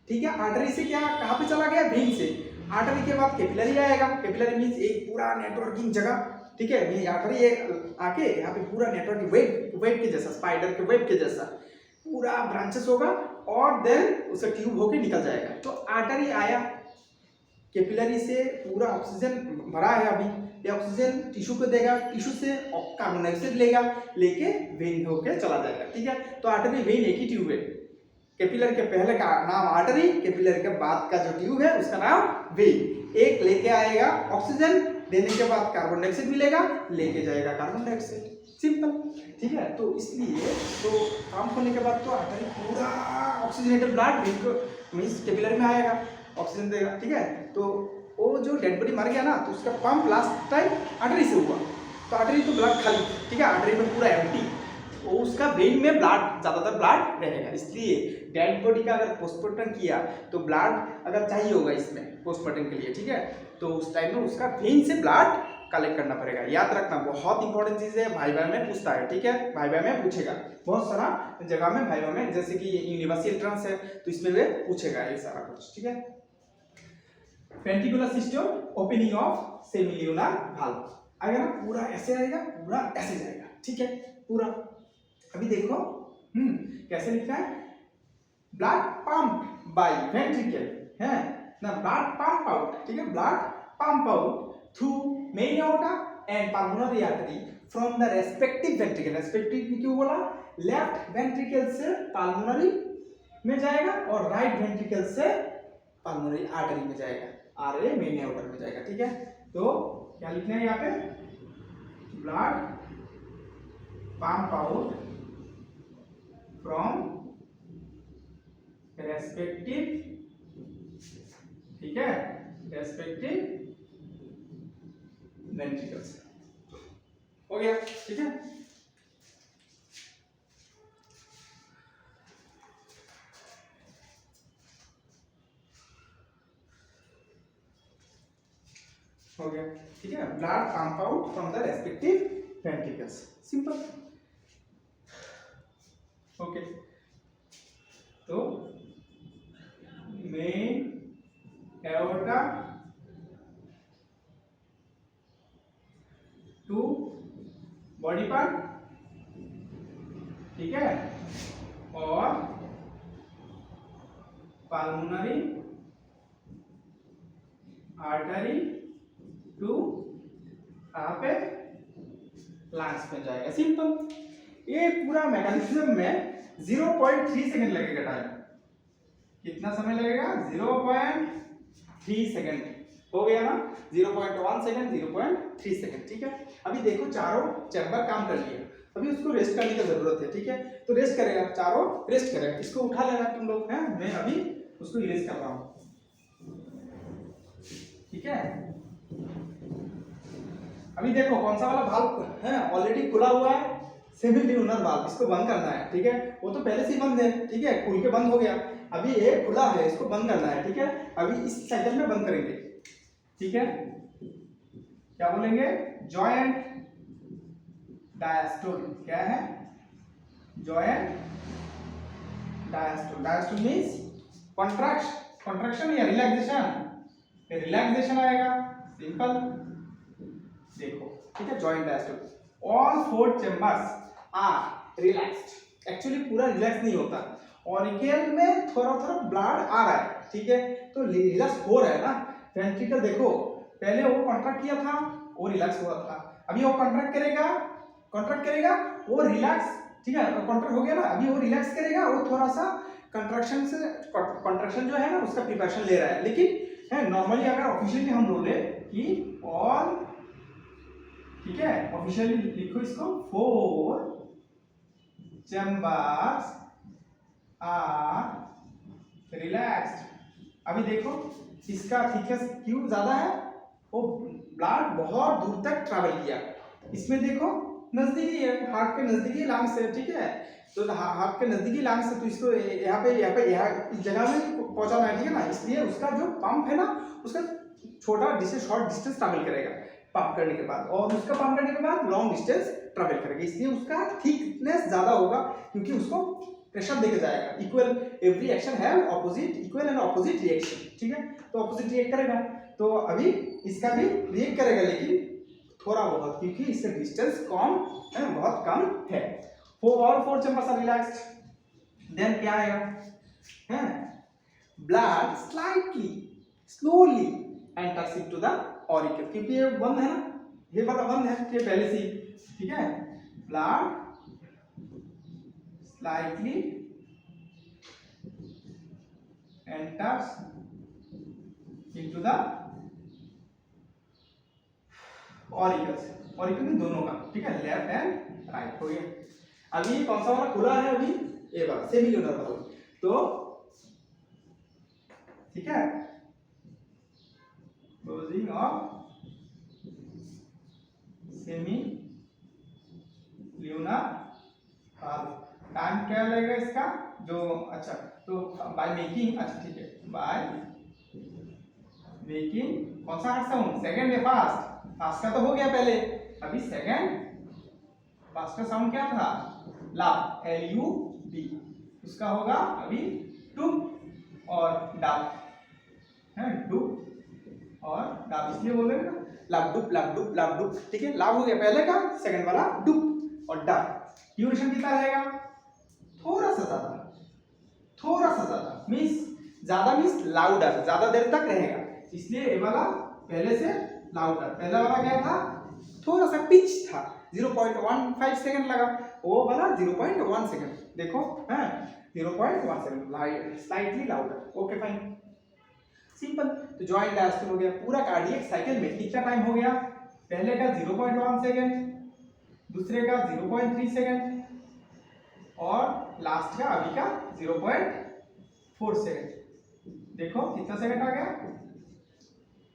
ठीक है। आर्टरी से क्या, कहाँ पे चला गया? वेन से। आर्टरी के बाद कैपिलरी आएगा, कैपिलरी मींस एक पूरा नेटवर्किंग जगह, ठीक है, ये आर्टरी आके यहाँ पे पूरा नेटवर्क वेब के जैसा, स्पाइडर के वेब के जैसा पूरा ब्रांचेस होगा, और देन उसका ट्यूब होके निकल जाएगा। तो आर्टरी आया, कैपिलरी से पूरा ऑक्सीजन भरा है, अभी ये ऑक्सीजन टिश्यू को देगा, टिश्यू से कार्बन डाइऑक्साइड लेगा, लेके वेन होके चला जाएगा, ठीक है। तो आर्टरी वेन एक ही ट्यूब है, कैपिलरी के पहले का नाम आर्टरी, कैपिलरी के बाद का जो ट्यूब है उसका नाम वेन। एक लेके आएगा ऑक्सीजन, देने के बाद कार्बन डाइऑक्साइड मिलेगा, लेके जाएगा कार्बन डाइऑक्साइड, सिंपल, ठीक है। तो इसलिए तो पंप होने के बाद तो आर्टरी पूरा ऑक्सीजनेटेड ब्लड मींस कैपिलरी में आएगा, ऑक्सीजन देगा, ठीक है। तो वो जो डेड बॉडी मर गया ना, तो उसका पंप लास्ट टाइम आर्टरी से हुआ, तो आर्टरी तो ब्लड खाली, ठीक है, आर्टरी में पूरा एम्प्टी, वो उसका वेन में ब्लड ज़्यादातर ब्लड रहेगा। इसलिए डेड बॉडी का अगर पोस्टमार्टम किया तो ब्लड अगर चाहिए होगा इसमें पोस्टमार्टम के लिए, ठीक है, तो उस टाइम में उसका वेन से ब्लड कलेक्ट करना पड़ेगा। याद रखना, बहुत इंपॉर्टेंट चीज़ है, भाई में पूछता है, ठीक है, भाई में पूछेगा बहुत सारा जगह में, भाई में, जैसे कि यूनिवर्सिटी एंट्रेंस है तो इसमें वे पूछेगा ये सारा कुछ, ठीक है। Ventricular system, opening of semilunar valve आएगा ना, पूरा ऐसे आएगा, पूरा ऐसे जाएगा, ठीक है, पूरा। अभी देखो कैसे लिखना है, ब्लड पंप बाय वेंट्रिकल है ना, ब्लड पंप आउट, ठीक है, blood pump out through main aorta and pulmonary artery from the respective ventricle. Respective क्यों बोला, लेफ्ट वेंट्रिकल से पल्मोनरी में जाएगा और राइट वेंट्रिकल से पल्मोनरी आर्टरी में जाएगा, आरए मेन एओर्टा में जाएगा, ठीक है। तो क्या लिखना है यहाँ पे, blood pump out from respective, ठीक है, रेस्पेक्टिव वेंट्रिकल्स, हो गया, ठीक है। हो गया, ठीक है, blood pump out from the respective ventricles, simple, okay. तो main aorta to body part, ठीक है, और पल्मोनरी आर्टरी टू कहाँ पे, लंग्स में जाएगा, सिंपल। ये पूरा मैकेनिज्म में 0.3 सेकंड लगेगा टाइम, कितना समय लगेगा, 0.3 सेकंड, हो गया ना, 0.1 सेकंड, 0.3 सेकंड, ठीक है। अभी देखो चारों चैम्बर काम कर लिए, अभी उसको रेस्ट करने की जरूरत है, ठीक है, तो रेस्ट करेगा, चारों रेस्ट करेगा, इसको उठा लेना तुम लोग, हैं, मैं अभी उसको इरेज कर रहा हूँ, ठीक है। अभी देखो कौन सा वाला वाल्व है, ऑलरेडी खुला हुआ है, सेमिल्यूनर वाल्व, इसको बंद करना है, ठीक है, वो तो पहले से ही बंद है, ठीक है, खुल के बंद हो गया, अभी ये खुला है, इसको बंद करना है, ठीक है, अभी इस साइकिल में बंद करेंगे, ठीक है। क्या बोलेंगे, जॉइंट डायस्टोल, क्या है, joint diastole, diastole means contraction या रिलैक्सेशन, रिलैक्सेशन आएगा, सिंपल, देखो, ठीक है, joint diastole. All 4 chambers are relaxed, actually पूरा रिलैक्स नहीं होता, ऑरिकल में थोड़ा थोड़ा ब्लड आ रहा है, ठीक है, तो रिलैक्स हो रहा है ना, वेंट्रिकल देखो पहले वो कॉन्ट्रैक्ट किया था, वो रिलैक्स हुआ था, अभी वो कॉन्ट्रैक्ट करेगा, वो रिलैक्स, ठीक है, कॉन्ट्रैक्ट हो गया ना, अभी वो रिलैक्स करेगा, वो थोड़ा सा कंट्रैक्शन जो है ना उसका प्रिपरेशन ले रहा है, लेकिन है नॉर्मली अगर ऑफिशियली हम बोले कि ऑल, ठीक है, ऑफिशियली लिखो इसको, 4 चैम्बर्स आर रिलैक्स्ड। अभी देखो इसका थिकनेस क्यों ज्यादा है, वो ब्लड बहुत दूर तक ट्रैवल किया, इसमें देखो नजदीकी है, हार्ट के नजदीकी लंग्स है, ठीक है, तो हार्ट के नजदीकी लंग्स है, तो इसको यहाँ इस जगह में पहुंचाना है, ठीक है ना, इसलिए उसका जो पंप है ना, उसका छोटा डिस्टेंस, शॉर्ट डिस्टेंस ट्रैवल करेगा पंप करने के बाद, और उसका पंप करने के बाद लॉन्ग डिस्टेंस ट्रैवल करेगा, इसलिए उसका थिकनेस ज्यादा होगा, क्योंकि उसको प्रेशर देके जाएगा, equal, every action have opposite, equal and opposite reaction, ठीक है, तो ऑपोजिट रिएक्ट करेगा, तो अभी इसका भी रिएक्ट करेगा, लेकिन थोड़ा बहुत, क्योंकि इसका डिस्टेंस कम है, बहुत कम है। All 4 chambers are relaxed, then क्या आएगा, है, blood slightly slowly enters into the auricle, क्योंकि ये बंद है ना, ये वाला बंद है, ये पहले से, ठीक है, blood slightly enters into the auricles, auricle में दोनों का, ठीक है, लेफ्ट एंड राइट, हो गया। अभी कौन सा वाला खुला है, अभी ये वाला सेमिल्यूनर वाला, तो ठीक है, closing of semi lunar half. Time क्या लगेगा इसका जो, अच्छा तो बाय मेकिंग, अच्छा ठीक है, बाय मेकिंग कौन सा हार्ड साउंड, सेकंड या फास्ट, फास्ट का तो हो गया पहले, अभी सेकंड, फास्ट का साउंड क्या था, लाभ, एल यू बी, उसका होगा अभी टुप और डाब है, डुप और डाब, इसलिए बोल रहे हैं ना लाभ डुप लाभ डुप लाभ डुप, ठीक है, लाभ हो गया पहले का, सेकंड वाला डुप और डाब। ड्यूरेशन कितना रहेगा, थोड़ा सा ज्यादा, थोड़ा सा ज्यादा मीन्स, ज्यादा मीन्स लाउडर, ज्यादा देर तक रहेगा, इसलिए ये वाला पहले से लाउडर, पहला वाला क्या था, थोड़ा सा पिच था, 0.15 सेकंड लगा, वो वाला 0.1 सेकंड, देखो है 0.1 second, slightly louder, okay fine, simple. तो जॉइंट डायस्टोल हो गया, पूरा कार्डियक साइकिल में कितना टाइम हो गया, पहले का 0.1 सेकंड, दूसरे का 0.3 सेकंड और लास्ट का अभी का 0.4 सेकंड, देखो कितना सेकंड आ गया,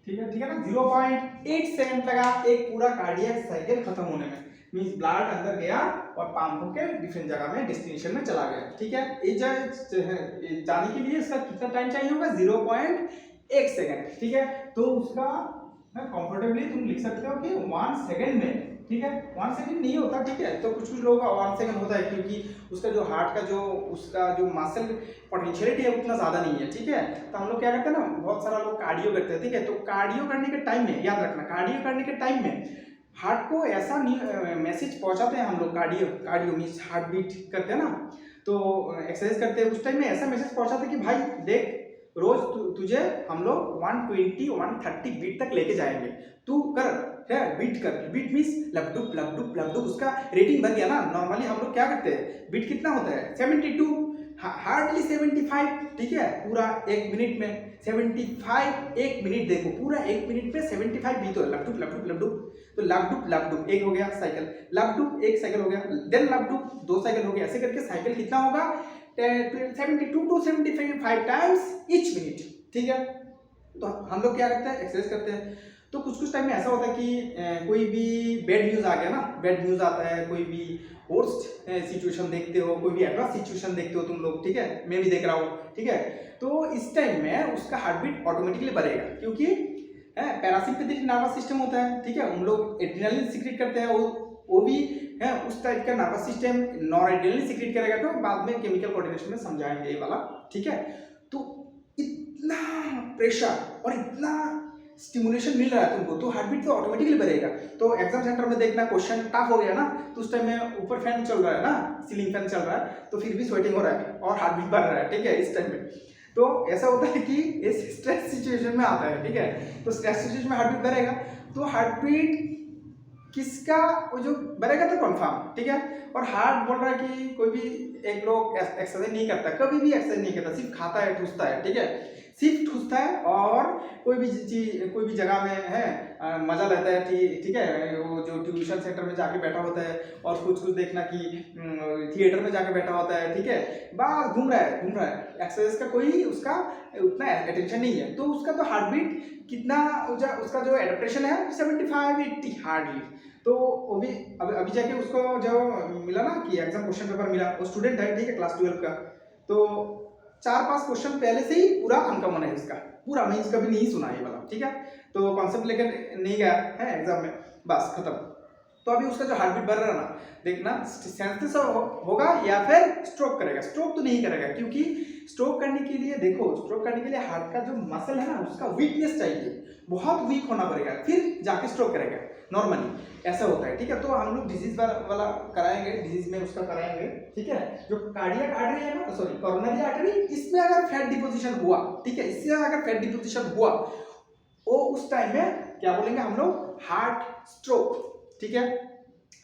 ठीक है ना, 0.8 सेकंड लगा एक पूरा कार्डियक साइकिल खत्म होने में, मींस ब्लड अंदर गया और पंप होकर डिफरेंट जगह में डेस्टिनेशन में चला गया, ठीक है। ये जाने के लिए इसका कितना टाइम चाहिए होगा, 0.1 सेकंड, ठीक है। तो उसका कंफर्टेबली तुम लिख सकते हो कि 1 सेकंड में, ठीक है, 1 सेकंड नहीं होता, ठीक है, तो कुछ कुछ लोगों का 1 सेकंड होता है, क्योंकि उसका जो हार्ट का जो उसका जो मसल पोटेंशियलिटी है उतना ज्यादा नहीं है, ठीक है। तो हम लोग क्या करते हैं ना, बहुत सारा लोग कार्डियो करते हैं, ठीक है, तो कार्डियो करने के टाइम में याद रखना, कार्डियो करने के टाइम में हार्ट को ऐसा मैसेज पहुंचाते हैं हम लोग, कार्डियो मीन्स हार्ट बीट करते हैं ना, तो एक्सरसाइज करते हैं उस टाइम में ऐसा मैसेज पहुंचाते हैं कि भाई देख, रोज तुझे हम लोग 120 130 बीट तक लेके जाएंगे, तू कर है, बीट कर, बीट मीन्स लबडुप लबडुप लबडुप, उसका रेटिंग बन गया ना। नॉर्मली हम लोग क्या करते हैं, बीट कितना होता है 72, हार्डली 75, ठीक है, पूरा 1 मिनट में 75, 1 मिनट देखो, पूरा 1 मिनट में 75 बीट हो, लबडुप लबडुप लबडुप, तो लबडुप लबडुप एक हो गया साइकिल, लबडुप एक साइकिल हो गया, देन लबडुप 2 साइकिल हो गया, ऐसे करके साइकिल कितना होगा 72 to 75 टाइम्स ईच मिनट, ठीक है। तो हम लोग क्या करते हैं, एक्सरसाइज करते हैं, तो कुछ कुछ टाइम में ऐसा होता है कि कोई भी बैड न्यूज आ गया ना, बैड न्यूज आता है, कोई भी वर्स्ट सिचुएशन देखते हो, कोई भी एडवर्स सिचुएशन देखते हो तुम लोग, ठीक है, मैं भी देख रहा हूँ, ठीक है, तो इस टाइम में उसका हार्ट बीट ऑटोमेटिकली बढ़ेगा, क्योंकि पैरासिम्पैथेटिक नर्वस सिस्टम होता है, ठीक है, उन लोग एड्रेनलिन सीक्रेट करते हैं, वो भी है उस टाइप का नर्वस सिस्टम नॉरएड्रेनलिन सीक्रेट करेगा, तो बाद में केमिकल कोऑर्डिनेशन में समझाएंगे ये वाला, ठीक है। तो इतना प्रेशर और इतना स्टिमुलेशन मिल रहा है तुमको, तो हार्ट बीट तो ऑटोमेटिकली बढ़ेगा। तो एग्जाम सेंटर में देखना क्वेश्चन टफ हो गया ना, तो उस टाइम में ऊपर फैन चल रहा है ना, सीलिंग फैन चल रहा है, तो फिर भी स्वेटिंग हो रहा है और हार्ट बीट बढ़ रहा है, ठीक है, इस टाइम में। तो ऐसा होता है कि इस स्ट्रेस सिचुएशन में आता है, ठीक है, तो स्ट्रेस सिचुएशन में हार्ट बीट बढ़ेगा, तो हार्ट बीट किसका वो जो बढ़ेगा तो कंफर्म, ठीक है। और हार्ट बोल रहा है कि कोई भी एक लोग एक्सरसाइज नहीं करता, कभी भी एक्सरसाइज नहीं करता, सिर्फ खाता है ठूसता है, ठीक है, सिर्फ ठूसता है, और कोई भी चीज कोई भी जगह में है मजा लेता है, ठीक है, वो जो ट्यूशन सेंटर में जाके बैठा होता है, और कुछ कुछ देखना कि थिएटर में जाके बैठा होता है, ठीक है, बस घूम रहा है, एक्सरसाइज का कोई उसका उतना अटेंशन नहीं है, तो उसका तो हार्ट बीट कितना, उसका जो एडेप्टेशन है 75-80 हार्डली। तो वो भी अभी जाके उसको जो मिला ना कि एग्जाम क्वेश्चन पेपर मिला, वो स्टूडेंट है, ठीक है, क्लास 12 का, तो 4-5 क्वेश्चन पहले से ही पूरा अनकॉमन है इसका, पूरा मैं इसका भी नहीं सुना ये वाला, ठीक है, तो कॉन्सेप्ट लेकर नहीं गया है एग्जाम में, बस खत्म। तो अभी उसका जो हार्ट बीट बढ़ रहा है ना, देखना सेंसेस होगा या फिर स्ट्रोक करेगा, स्ट्रोक तो नहीं करेगा, क्योंकि स्ट्रोक करने के लिए देखो, स्ट्रोक करने के लिए हार्ट का जो मसल है ना, उसका वीकनेस चाहिए, बहुत वीक होना पड़ेगा, फिर जाके स्ट्रोक करेगा, नॉर्मली ऐसा होता है, ठीक है। तो हम लोग डिजीज वाला कराएंगे, डिजीज में उसका कराएंगे, ठीक है। जो कार्डियक आर्टरी है ना, सॉरी कोरोनरी आर्टरी, इसमें अगर फैट डिपोजिशन हुआ, ठीक है, इससे अगर फैट डिपोजिशन हुआ, वो उस टाइम में क्या बोलेंगे हम लोग, हार्ट स्ट्रोक, ठीक है,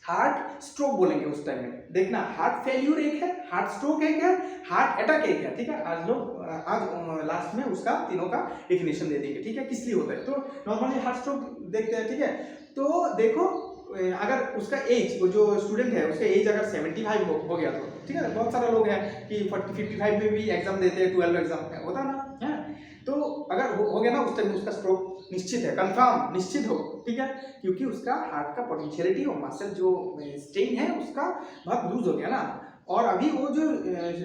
हार्ट स्ट्रोक बोलेंगे उस टाइम में। देखना हार्ट फेल्यूर एक है, हार्ट स्ट्रोक एक है, हार्ट अटैक एक है, ठीक है। आज लास्ट में उसका तीनों का डेफिनेशन दे देंगे, ठीक है, किस लिए होता है। तो नॉर्मली हार्ट स्ट्रोक देखते हैं, ठीक है। तो देखो अगर उसका एज, वो जो स्टूडेंट है उसका एज अगर 75 हो गया, तो ठीक है, बहुत सारे लोग हैं कि 40-55 में भी एग्जाम देते हैं, 12 एग्जाम होता है ना, तो अगर हो गया ना, उस टाइम में उसका स्ट्रोक निश्चित है, कंफर्म निश्चित हो, ठीक है, क्योंकि उसका हार्ट का पोटेंशियलिटी और मसल जो स्ट्रेन है उसका बहुत लूज हो गया ना। और अभी वो जो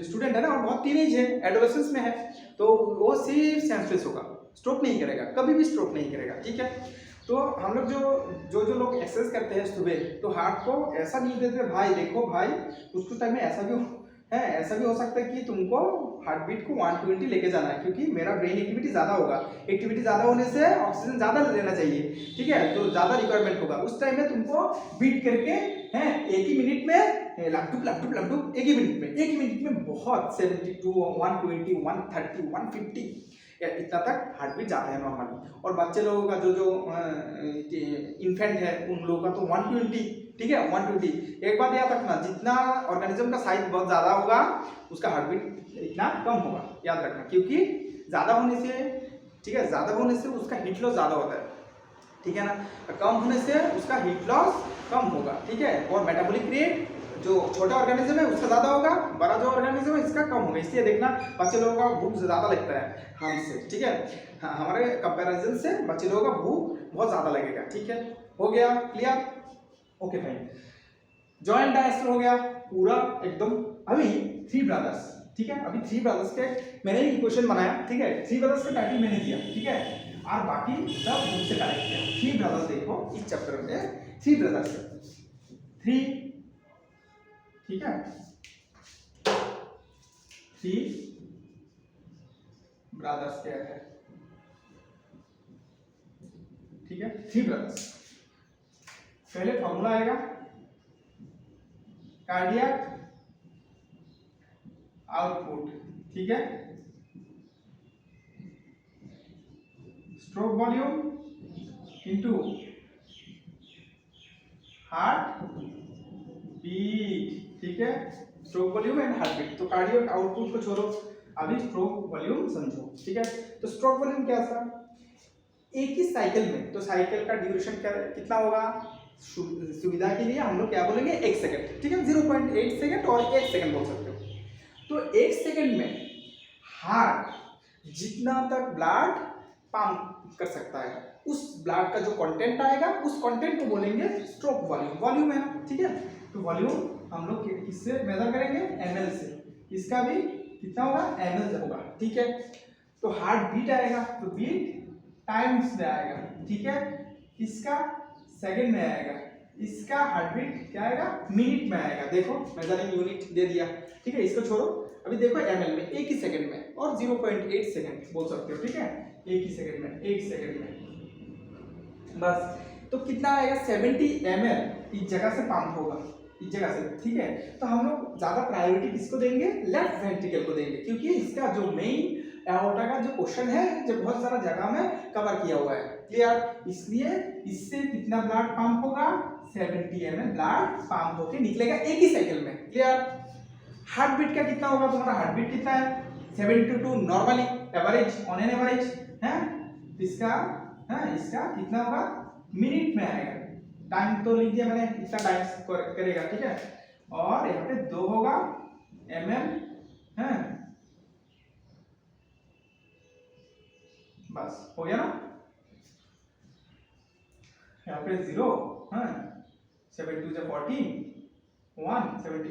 स्टूडेंट है ना वो बहुत टीनेज है, एडोलेसेंस में है, तो वो सिर्फ सेंसलेस होगा, स्ट्रोक नहीं करेगा, कभी भी स्ट्रोक नहीं करेगा, ठीक है। तो हम लोग जो लोग एक्सरसाइज करते हैं सुबह, तो हार्ट को ऐसा नहीं देते भाई, देखो भाई कुछ टाइम में ऐसा भी हो सकता है कि तुमको हार्ट बीट को 120 लेके जाना है, क्योंकि मेरा ब्रेन एक्टिविटी ज़्यादा होगा, एक्टिविटी ज़्यादा होने से ऑक्सीजन ज़्यादा लेना चाहिए, ठीक है, तो ज़्यादा रिक्वायरमेंट होगा। उस टाइम में तुमको बीट करके एक ही मिनट में लपटुप एक ही मिनट में बहुत 72, 120, 130, 150 इतना तक हार्ट बीट जाता है नॉर्मली। और बच्चे लोगों का जो इन्फेंट है उन लोगों का तो 120, ठीक है, 120। एक बात याद रखना, जितना ऑर्गेनिज्म का साइज बहुत ज़्यादा होगा उसका हार्ट बीट इतना कम होगा, याद रखना, क्योंकि ज़्यादा होने से, ठीक है, ज़्यादा होने से उसका हीट लॉस ज़्यादा होता है, ठीक है ना, कम होने से उसका हीट लॉस कम होगा, ठीक है। और मेटाबॉलिक रेट जो छोटा ऑर्गेनिज्म है उसका ज़्यादा होगा, बड़ा जो ऑर्गेनिज्म है इसका कम होगा। इसलिए देखना बच्चे लोगों का भूख ज़्यादा लगता है हमसे, ठीक है, हाँ, हमारे कंपैरिजन से बच्चे लोगों का भूख बहुत ज़्यादा लगेगा, ठीक है। हो गया clear, okay fine. Joint disaster हो गया पूरा एकदम। अभी 3 ब्रदर्स, ठीक है, अभी 3 ब्रदर्स के मैंने ही क्वेश्चन बनाया, ठीक है, 3 ब्रदर्स का टाइटल मैंने दिया, ठीक है, और बाकी सब मुझसे करेक्ट किया। 3 ब्रदर्स देखो इस चैप्टर में 3 ब्रदर्स 3, ठीक है, 3 ब्रदर्स क्या है, ठीक है, 3 ब्रदर्स। पहले फॉर्मूला आएगा कार्डियक आउटपुट, ठीक है, stroke volume into heart beat, ठीक है, stroke volume and heart beat. तो कार्डियक आउटपुट को छोड़ो, अभी स्ट्रोक वॉल्यूम समझो, ठीक है। तो स्ट्रोक वॉल्यूम क्या था, एक ही साइकिल में, तो साइकिल का ड्यूरेशन कितना होगा, सुविधा के लिए हम लोग क्या बोलेंगे 1 सेकंड, ठीक है, 0.8 सेकंड और 1 सेकंड बोल सकते हो। तो 1 सेकंड में हार्ट जितना तक ब्लड पंप कर सकता है, उस ब्लड का जो कंटेंट आएगा उस कंटेंट को बोलेंगे स्ट्रोक वॉल्यूम, वॉल्यूम है ना, ठीक है। तो वॉल्यूम हम लोग किससे मेजर करेंगे, ml से, इसका भी कितना होगा ml होगा, ठीक है। तो हार्ट बीट आएगा, तो बीट टाइम्स में आएगा, ठीक है, इसका सेकंड में आएगा, इसका हार्ट बीट क्या आएगा मिनट में आएगा। देखो मेजरिंग यूनिट दे दिया, ठीक है, इसको छोड़ो, अभी देखो ml में, एक ही सेकंड में, और 0.8 सेकंड बोल सकते हो, ठीक है, एक ही सेकंड में, 1 सेकंड में बस। तो कितना आएगा 70 ml इस जगह से पंप होगा, इस जगह से, ठीक है। तो हम लोग ज्यादा प्रायोरिटी किसको देंगे, लेफ्ट वेंट्रिकल को देंगे, क्योंकि इसका जो मेन एओर्टा का जो क्वेश्चन है जो बहुत सारा जगह में कवर किया हुआ है, क्लियर। इसलिए इससे कितना ब्लड पंप होगा, 70 ml ब्लड पंप होके निकलेगा एक ही साइकिल में, क्लियर। हार्ट बीट का कितना होगा, तुम्हारा हार्ट बीट कितना है 72 normally, average, on an average है, इसका कितना होगा मिनट में आएगा, टाइम तो लिख दिया मैंने, इतना टाइम करेगा, ठीक है। और यहाँ पे 2 होगा ml है, बस हो गया ना। यहाँ पे 0 है, 7 2 जा 14, 1 7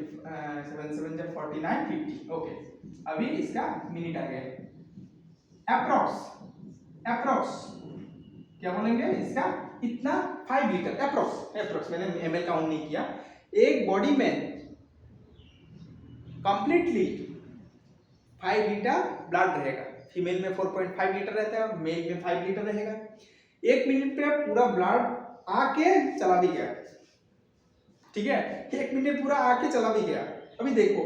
7 जा 49, 50, ओके। अभी इसका मिनट आ गया, अप्रोक्स क्या बोलेंगे इसका, इतना 5 लीटर अप्रोक्स, मैंने ml काउंट नहीं किया। एक बॉडी में कंप्लीटली 5 लीटर ब्लड रहेगा, फीमेल में 4.5 लीटर रहता है, मेल में 5 लीटर रहेगा। 1 मिनट पे पूरा ब्लड आके चला भी गया, ठीक है, 1 मिनट पूरा आके चला भी गया। अभी देखो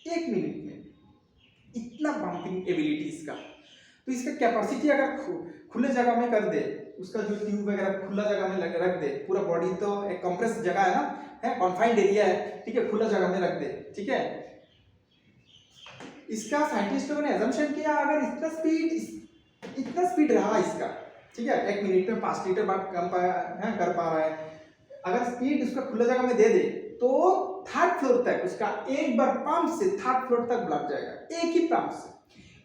1 मिनट में इतना पंपिंग एबिलिटी इसका, तो इसका कैपेसिटी अगर खुले जगह में कर दे, उसका जो ट्यूब वगैरह खुला जगह में रख दे, पूरा बॉडी तो एक कंप्रेस जगह है ना, है कॉन्फाइंड एरिया है, ठीक है, खुला जगह में रख दे, ठीक है। इसका साइंटिस्ट लोगों ने अजम्पशन किया अगर इतना स्पीड रहा इसका, ठीक है, 1 मिनट में 5 लीटर ब्लड कर पा रहा है, अगर स्पीड उसका खुला जगह में दे दे तो 3rd फ्लोर तक उसका एक बार पंप से 3rd फ्लोर तक ब्लड जाएगा, एक ही पंप से,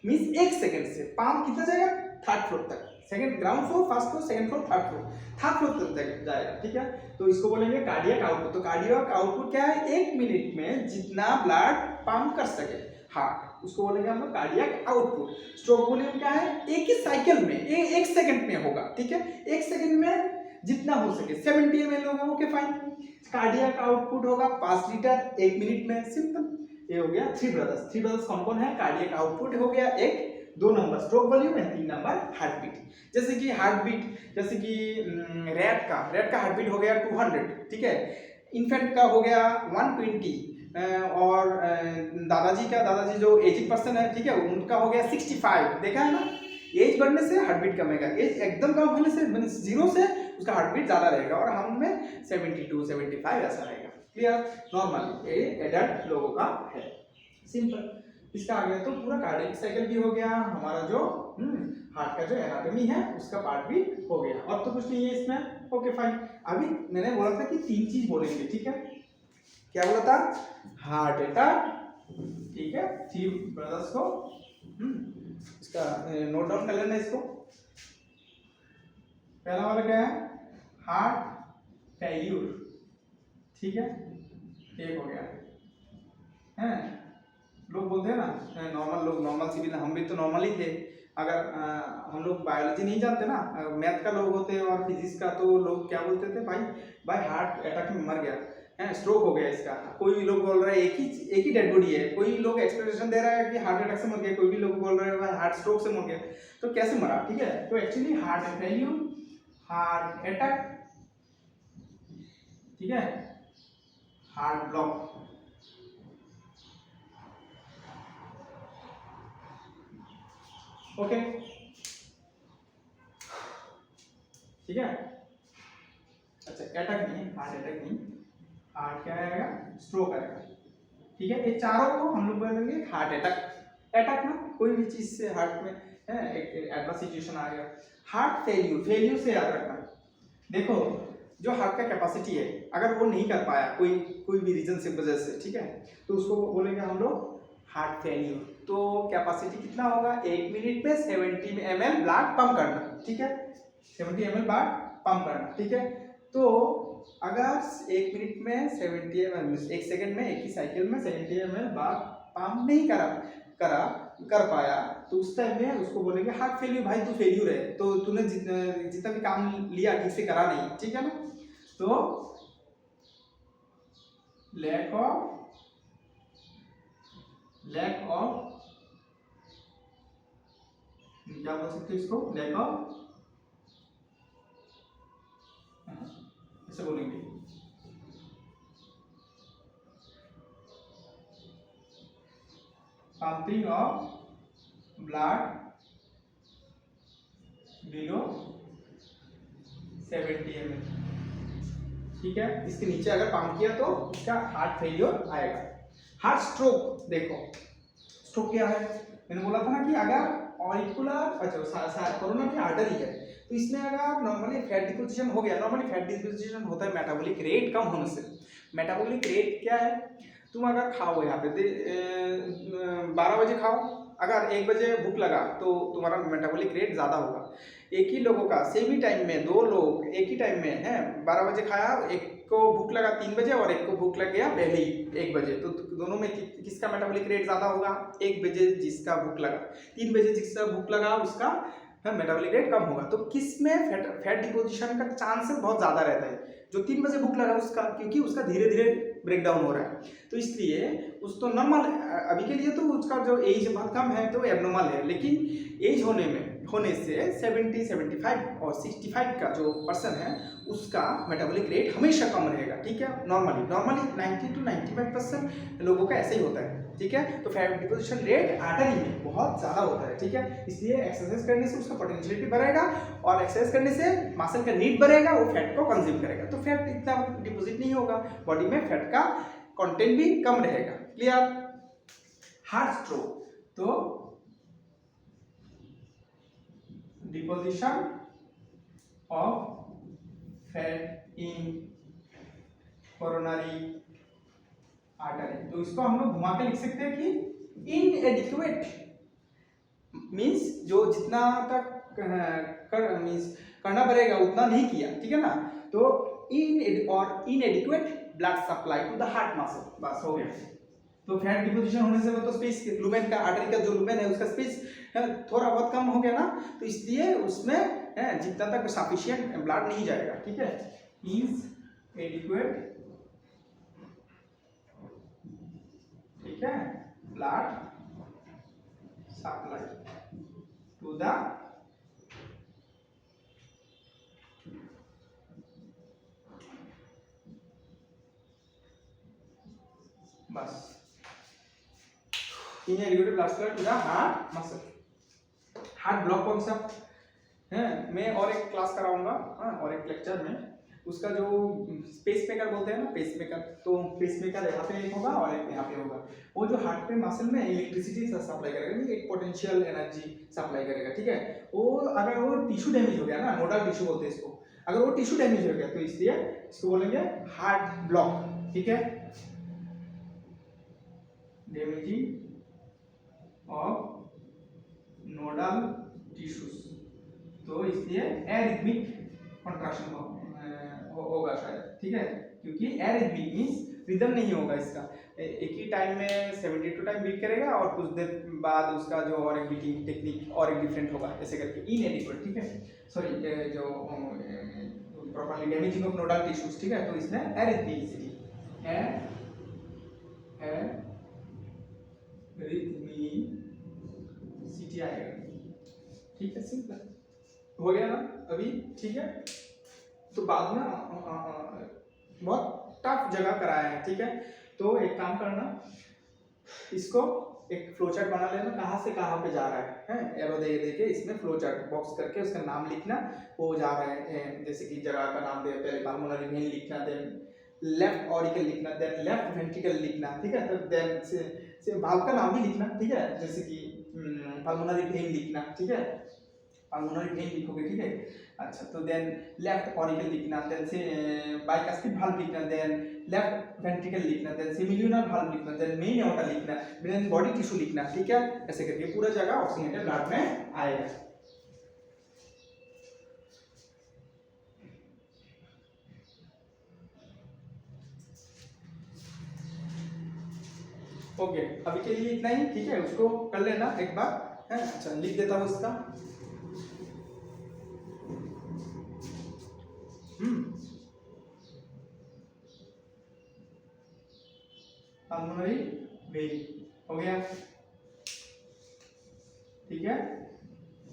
मींस 1 सेकंड से पंप कितना जाएगा 3rd फ्लोर तक, second ground floor, first floor, second floor, third floor तक जाएगा, ठीक है। तो इसको बोलेंगे कार्डियक आउटपुट। तो कार्डियक आउटपुट क्या है, 1 मिनट में जितना ब्लड पंप कर सके हार्ट, उसको बोलेंगे हम लोग कार्डियक आउटपुट। स्ट्रोक वॉल्यूम क्या है, एक ही साइकिल में एक सेकंड में होगा, ठीक है, एक सेकंड में जितना हो सके 70 ml होगा, ओके फाइन। कार्डियक आउटपुट होगा 5 लीटर 1 मिनट में, सिंपल। ये हो गया थ्री ब्रदर्स कौन कौन है, कार्डियक आउटपुट हो गया एक, 2 नंबर स्ट्रोक वॉल्यूम है, 3 नंबर हार्ट बीट। जैसे कि हार्ट बीट, जैसे कि रैट का हार्ट बीट हो गया 200, ठीक है। इन्फेंट का हो गया 120, और दादाजी जो एजिड पर्सन है, ठीक है, उनका हो गया 65। देखा है ना, एज बढ़ने से हार्ट बीट कमेगा, एज एकदम कम होने से मतलब 0 से उसका हार्ट बीट ज्यादा रहेगा, और हम में 72 75 ऐसा रहेगा। क्लियर, नॉर्मली ये एडल्ट लोगों का है, सिंपल। इसका आ गया तो पूरा कार्डियक साइकिल भी हो गया, हमारा जो हार्ट का जो एनाटॉमी है उसका पार्ट भी हो गया, और तो कुछ नहीं है इसमें, ओके फाइन। अभी मैंने बोला था कि 3 चीज बोलेंगे, ठीक है। क्या बोला था, हार्ट अटैक, ठीक है, 3 ब्रदर्स को इसका नोट डाउन कर लेना इसको। पहला वाला क्या है, हार्ट फेल्यूर, ठीक है, एक हो गया है। लोग बोलते हैं ना नॉर्मल, लोग नॉर्मल सिविल, हम भी तो नॉर्मल ही थे। अगर हम लोग बायोलॉजी नहीं जानते ना, मैथ का लोग होते हैं और फिजिक्स का, तो लोग क्या बोलते थे, भाई हार्ट अटैक में मर गया है, स्ट्रोक हो गया इसका। कोई लोग बोल रहा है एक ही डेड बॉडी है, कोई लोग एक्सप्लेनेशन दे रहा है कि हार्ट अटैक से मर गया, कोई भी लोग बोल रहे हैं भाई हार्ट स्ट्रोक से मर गया, तो कैसे मरा, ठीक है। तो actually heart failure, heart attack, ठीक है, हार्ट ब्लॉक, ओके, ठीक है। अच्छा, अटैक नहीं, हार्ट अटैक नहीं, हार्ट क्या आएगा, स्ट्रोक आएगा, ठीक है। ये चारों को हम लोग बोलेंगे हार्ट अटैक। अटैक ना कोई भी चीज से हार्ट में है, एक एडवर्स सिचुएशन आ गया। हार्ट फेल्यूर से याद रखना, देखो जो हार्ट का कैपेसिटी है, अगर वो नहीं कर पाया कोई भी रीजन से वजह से, ठीक है, तो उसको बोलेंगे हम लोग हार्ट फेल्यूर। तो कैपेसिटी कितना होगा, 1 मिनट में 70 ml ब्लड पंप करना, ठीक है, 70 ml ब्लड पंप करना, ठीक है। तो अगर 1 मिनट में 70 ml, 1 सेकंड में एक ही साइकिल में 70 ml ब्लड पंप नहीं कर पाया, तो उस टाइम में उसको बोलेंगे हार्ट फेल्यूर। भाई तू फेल्यूर है, तो तूने जितना भी काम लिया ठीक से करा नहीं, ठीक है ना। तो लैक ऑफ क्या बोल सकते हो इसको, लैक ऑफ, ऐसे बोलेंगे, pumping of blood below 70 ml, ठीक है। इसके नीचे अगर पंप किया तो इसका हार्ट फेल्योर आएगा। हार्ट स्ट्रोक, देखो स्ट्रोक क्या है, मैंने बोला था ना कि अगर ऑरिकुलर, अच्छा कोरोनरी आर्टरी है, तो इसमें अगर नॉर्मली फैट डिपोजिशन हो गया, नॉर्मली फैट डिपोजिशन होता है मेटाबॉलिक रेट कम होने से। मेटाबॉलिक रेट क्या है, तुम अगर खाओ यहाँ पे 12 बजे खाओ, अगर 1 बजे भूख लगा तो तुम्हारा मेटाबॉलिक रेट ज़्यादा होगा। एक ही लोगों का सेम ही टाइम में, 2 लोग एक ही टाइम में है, 12 बजे खाया, एक को भूख लगा 3 बजे और एक को भूख लग गया पहले ही 1 बजे, तो दोनों में किसका मेटाबॉलिक रेट ज़्यादा होगा, 1 बजे जिसका भूख लगा, 3 बजे जिसका भूख लगा उसका मेटाबॉलिक रेट कम होगा। तो किस में फैट डिपोजिशन का चांसेस बहुत ज़्यादा रहता है, जो 3 बजे भूख लगा उसका, क्योंकि उसका धीरे धीरे ब्रेक डाउन हो रहा है, तो इसलिए उस तो नॉर्मल अभी के लिए तो उसका जो एज बहुत कम है तो एबनॉर्मल है, लेकिन एज होने से 70 75 और 65 का जो पर्सन है उसका मेटाबॉलिक रेट हमेशा कम रहेगा, ठीक है। नॉर्मली 90 to 95% लोगों का ऐसे ही होता है, ठीक है। तो फैट डिपोजिशन रेट आर्टरी में बहुत ज़्यादा होता है, ठीक है। इसलिए एक्सरसाइज करने से उसका पोटेंशियलिटी बढ़ेगा, और एक्सरसाइज करने से मसल का नीड बढ़ेगा, वो फैट को कंज्यूम करेगा, तो फैट इतना डिपोजिट नहीं होगा बॉडी में, फैट का कंटेंट भी कम रहेगा। क्लियर। हार्ट स्ट्रोक, तो deposition of fat in coronary artery, तो इसको हम लोग घुमा के लिख सकते हैं कि इनएडिक्वेट मींस जो जितना तक मीन्स करना पड़ेगा, उतना नहीं किया, ठीक है ना। तो inadequate blood supply to the heart muscle, बस हो गया। तो फैट डिपोजिशन होने से वो तो स्पेस लुमेन का आर्टरी का जो लुमेन है उसका स्पेस थोड़ा बहुत कम हो गया ना, तो इसलिए उसमें जितना तक सफिशिएंट ब्लड नहीं जाएगा, ठीक है। इज एडिक्वेट, ठीक है, ब्लड सप्लाई टू द बस inadequate blood supply to the heart muscle. Heart block कौन सा है, मैं और एक क्लास कराऊंगा, और एक लेक्चर में उसका जो पेस मेकर बोलते हैं ना, पेस मेकर, तो पेस मेकर यहाँ पे एक होगा और एक यहाँ पे होगा। वो जो हार्ट पे मसल में इलेक्ट्रिसिटी सप्लाई करेगा, एक पोटेंशियल एनर्जी सप्लाई करेगा, ठीक है। वो अगर वो टिश्यू डैमेज हो गया ना, नोडल टिश्यू बोलते हैं इसको, अगर वो टिश्यू डैमेज हो गया तो इसलिए इसको बोलेंगे हार्ट ब्लॉक, ठीक है, डैमेजिंग ऑफ नोडल टिश्यूज, तो इसलिए एरिथमिक कॉन्ट्रैक्शन होगा शायद, ठीक है, क्योंकि एरिथमिक मींस रिदम नहीं होगा इसका, एक ही टाइम में 72 टाइम बीट करेगा और कुछ देर बाद उसका जो और एक बीटिंग टेक्निक और एक डिफरेंट होगा, ऐसे करके इनएडिक्वेट, ठीक है, सॉरी जो properly damaging of nodal tissues, ठीक है। तो इसमें एरिथमिसिटी एरिथमिसिटी आएगा, ठीक है, सिंपल हो गया ना अभी, ठीक है। तो बाद में बहुत टफ जगह कराया है, ठीक है। तो एक काम करना, इसको एक फ्लो चार्ट बना लेना, कहाँ से कहाँ पे जा रहा है, एरो दे दे के इसमें फ्लो चार्ट बॉक्स करके उसका नाम लिखना, वो जा रहा है, जैसे कि जगह का नाम दे, पहले पल्मोनरी वेन लिखना, देन लेफ्ट ऑरिकल लिखना, देन लेफ्ट वेंट्रिकल लिखना, ठीक है। तो देन से वाल्व का नाम भी लिखना, ठीक है, जैसे कि पल्मोनरी वेन लिखना, ठीक है, पल्मोनरी वेन लिखोगे, ठीक है। अच्छा, तो देन लेफ्ट ऑरिकल लिखना, देन से बाइकास्पिड वाल्व लिखना, देन लेफ्ट वेंट्रिकल लिखना, देन सेमिल्यूनर वाल्व लिखना, देन मेन एओर्टा लिखना, देन बॉडी टिश्यू लिखना, ठीक है। ऐसे करके पूरा जगह ऑक्सीजनेटेड ब्लड में आएगा। ओके, अभी के लिए इतना ही, ठीक है, उसको कर लेना एक बार, है। अच्छा, लिख देता हूँ इसका, पल्मोनरी वेन हो गया, ठीक है।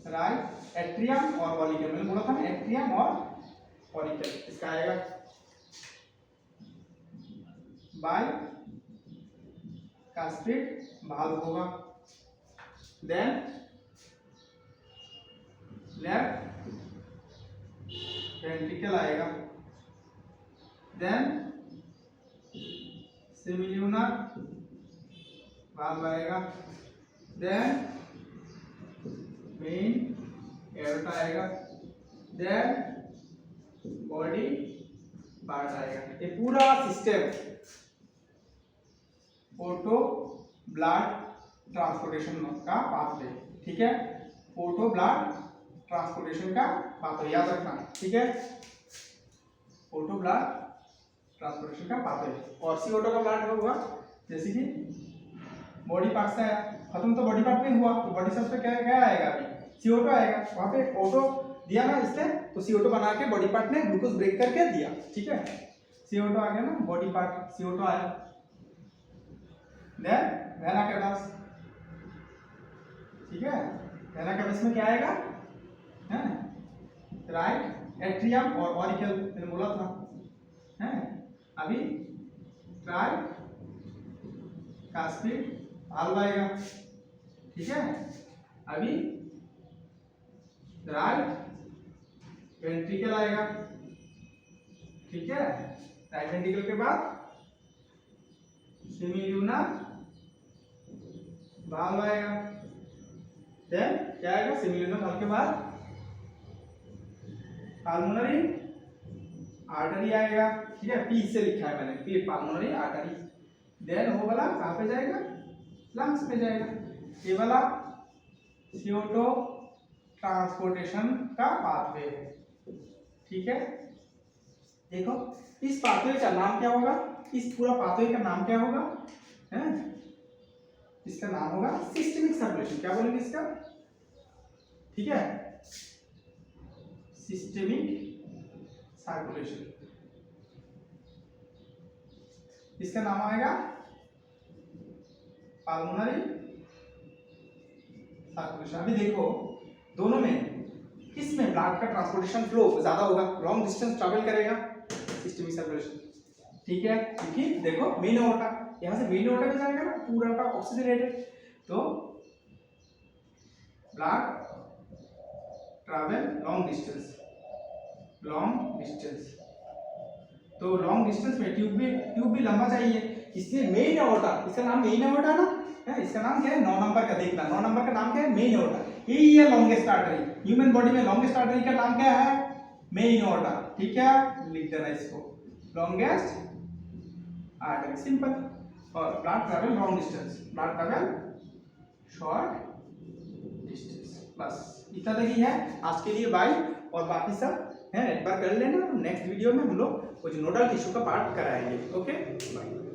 राइट एट्रियम और ऑरिकल, मैंने बोला था ना एट्रियम और ऑरिकल, इसका आएगा बाय कास्पिड वाल्व होगा, देन लेफ्ट वेंट्रिकल आएगा, देन सेमिल्यूनर वाल्व आएगा, देन मेन एओर्टा आएगा, देन बॉडी पार्ट आएगा। ये पूरा सिस्टम ऑटो ब्लड ट्रांसपोर्टेशन का पाथवे, ठीक है, ऑटो ब्लड ट्रांसपोर्टेशन का पाथवे याद रखना, ठीक है, ऑटो ब्लड ट्रांसपोर्टेशन का पाथवे। और CO2 का ब्लड हुआ, जैसे कि बॉडी पार्ट से आया, खत्म तो बॉडी पार्ट में हुआ, तो बॉडी सेल्स पे क्या क्या आएगा, अभी CO2 आएगा, वहां पे ऑटो दिया ना इसने, तो CO2 बना के बॉडी पार्ट ने ग्लूकोज ब्रेक करके दिया, ठीक है। CO2 आ गया ना, बॉडी पार्ट CO2 आया, देन वेना कैवास, ठीक है, वेना कैवास में क्या आएगा, है राइट एट्रियम और ऑरिकल, मैंने बोला था, है। अभी ट्राई कास्पिड वाल्व आएगा, ठीक है। अभी राइट वेंट्रिकल आएगा, ठीक है, राइट वेंट्रिकल के बाद सेमिल्यूनर वाल्व आएगा, देन क्या आएगा, सेमिल्यूनर वाल्व के बाद पल्मोनरी आर्टरी आएगा, ठीक है, पी से लिखा है मैंने, पी पल्मोनरी आर्टरी, देन वो वाला कहाँ पे जाएगा, लंग्स पे जाएगा, ये वाला CO2 ट्रांसपोर्टेशन का पाथवे है, ठीक है। देखो इस पाथवे का नाम क्या होगा, इस पूरा पाथवे का नाम क्या होगा, है इसका नाम होगा सिस्टेमिक सर्कुलेशन। क्या बोलेंगे इसका, ठीक है, सिस्टेमिक सर्कुलेशन, इसका नाम आएगा पल्मोनरी सर्कुलेशन। अभी देखो दोनों में किसमें ब्लड का ट्रांसपोर्टेशन फ्लो ज्यादा होगा, लॉन्ग डिस्टेंस ट्रैवल करेगा सिस्टेमिक सर्कुलेशन, ठीक है। क्योंकि देखो मेन एओर्टा, यहां से मेन एओर्टा में जाएगा ना, पूरा का ऑक्सीजनेटेड, तो ब्लड ट्रैवल लॉन्ग डिस्टेंस, तो लॉन्ग डिस्टेंस में ट्यूब भी लंबा चाहिए, इसलिए मेन एओर्टा, इसका नाम मेन एओर्टा ना है, इसका नाम क्या है 9 नंबर का, देखना 9 नंबर का नाम क्या है, मेन एओर्टा। यही है लॉन्गेस्ट आर्टरी, ह्यूमन बॉडी में लॉन्गेस्ट आर्टरी का नाम क्या है, मेन एओर्टा, ठीक है, लिख देना इसको, लॉन्गेस्ट आर्टरी, सिंपल। और blood travel long distance, blood travel short distance, बस इतना तक ही है आज के लिए, बाय। और बाकी सब है एक बार कर लेना, नेक्स्ट वीडियो में हम लोग कुछ नोडल टिश्यू का पार्ट कराएंगे, ओके बाय।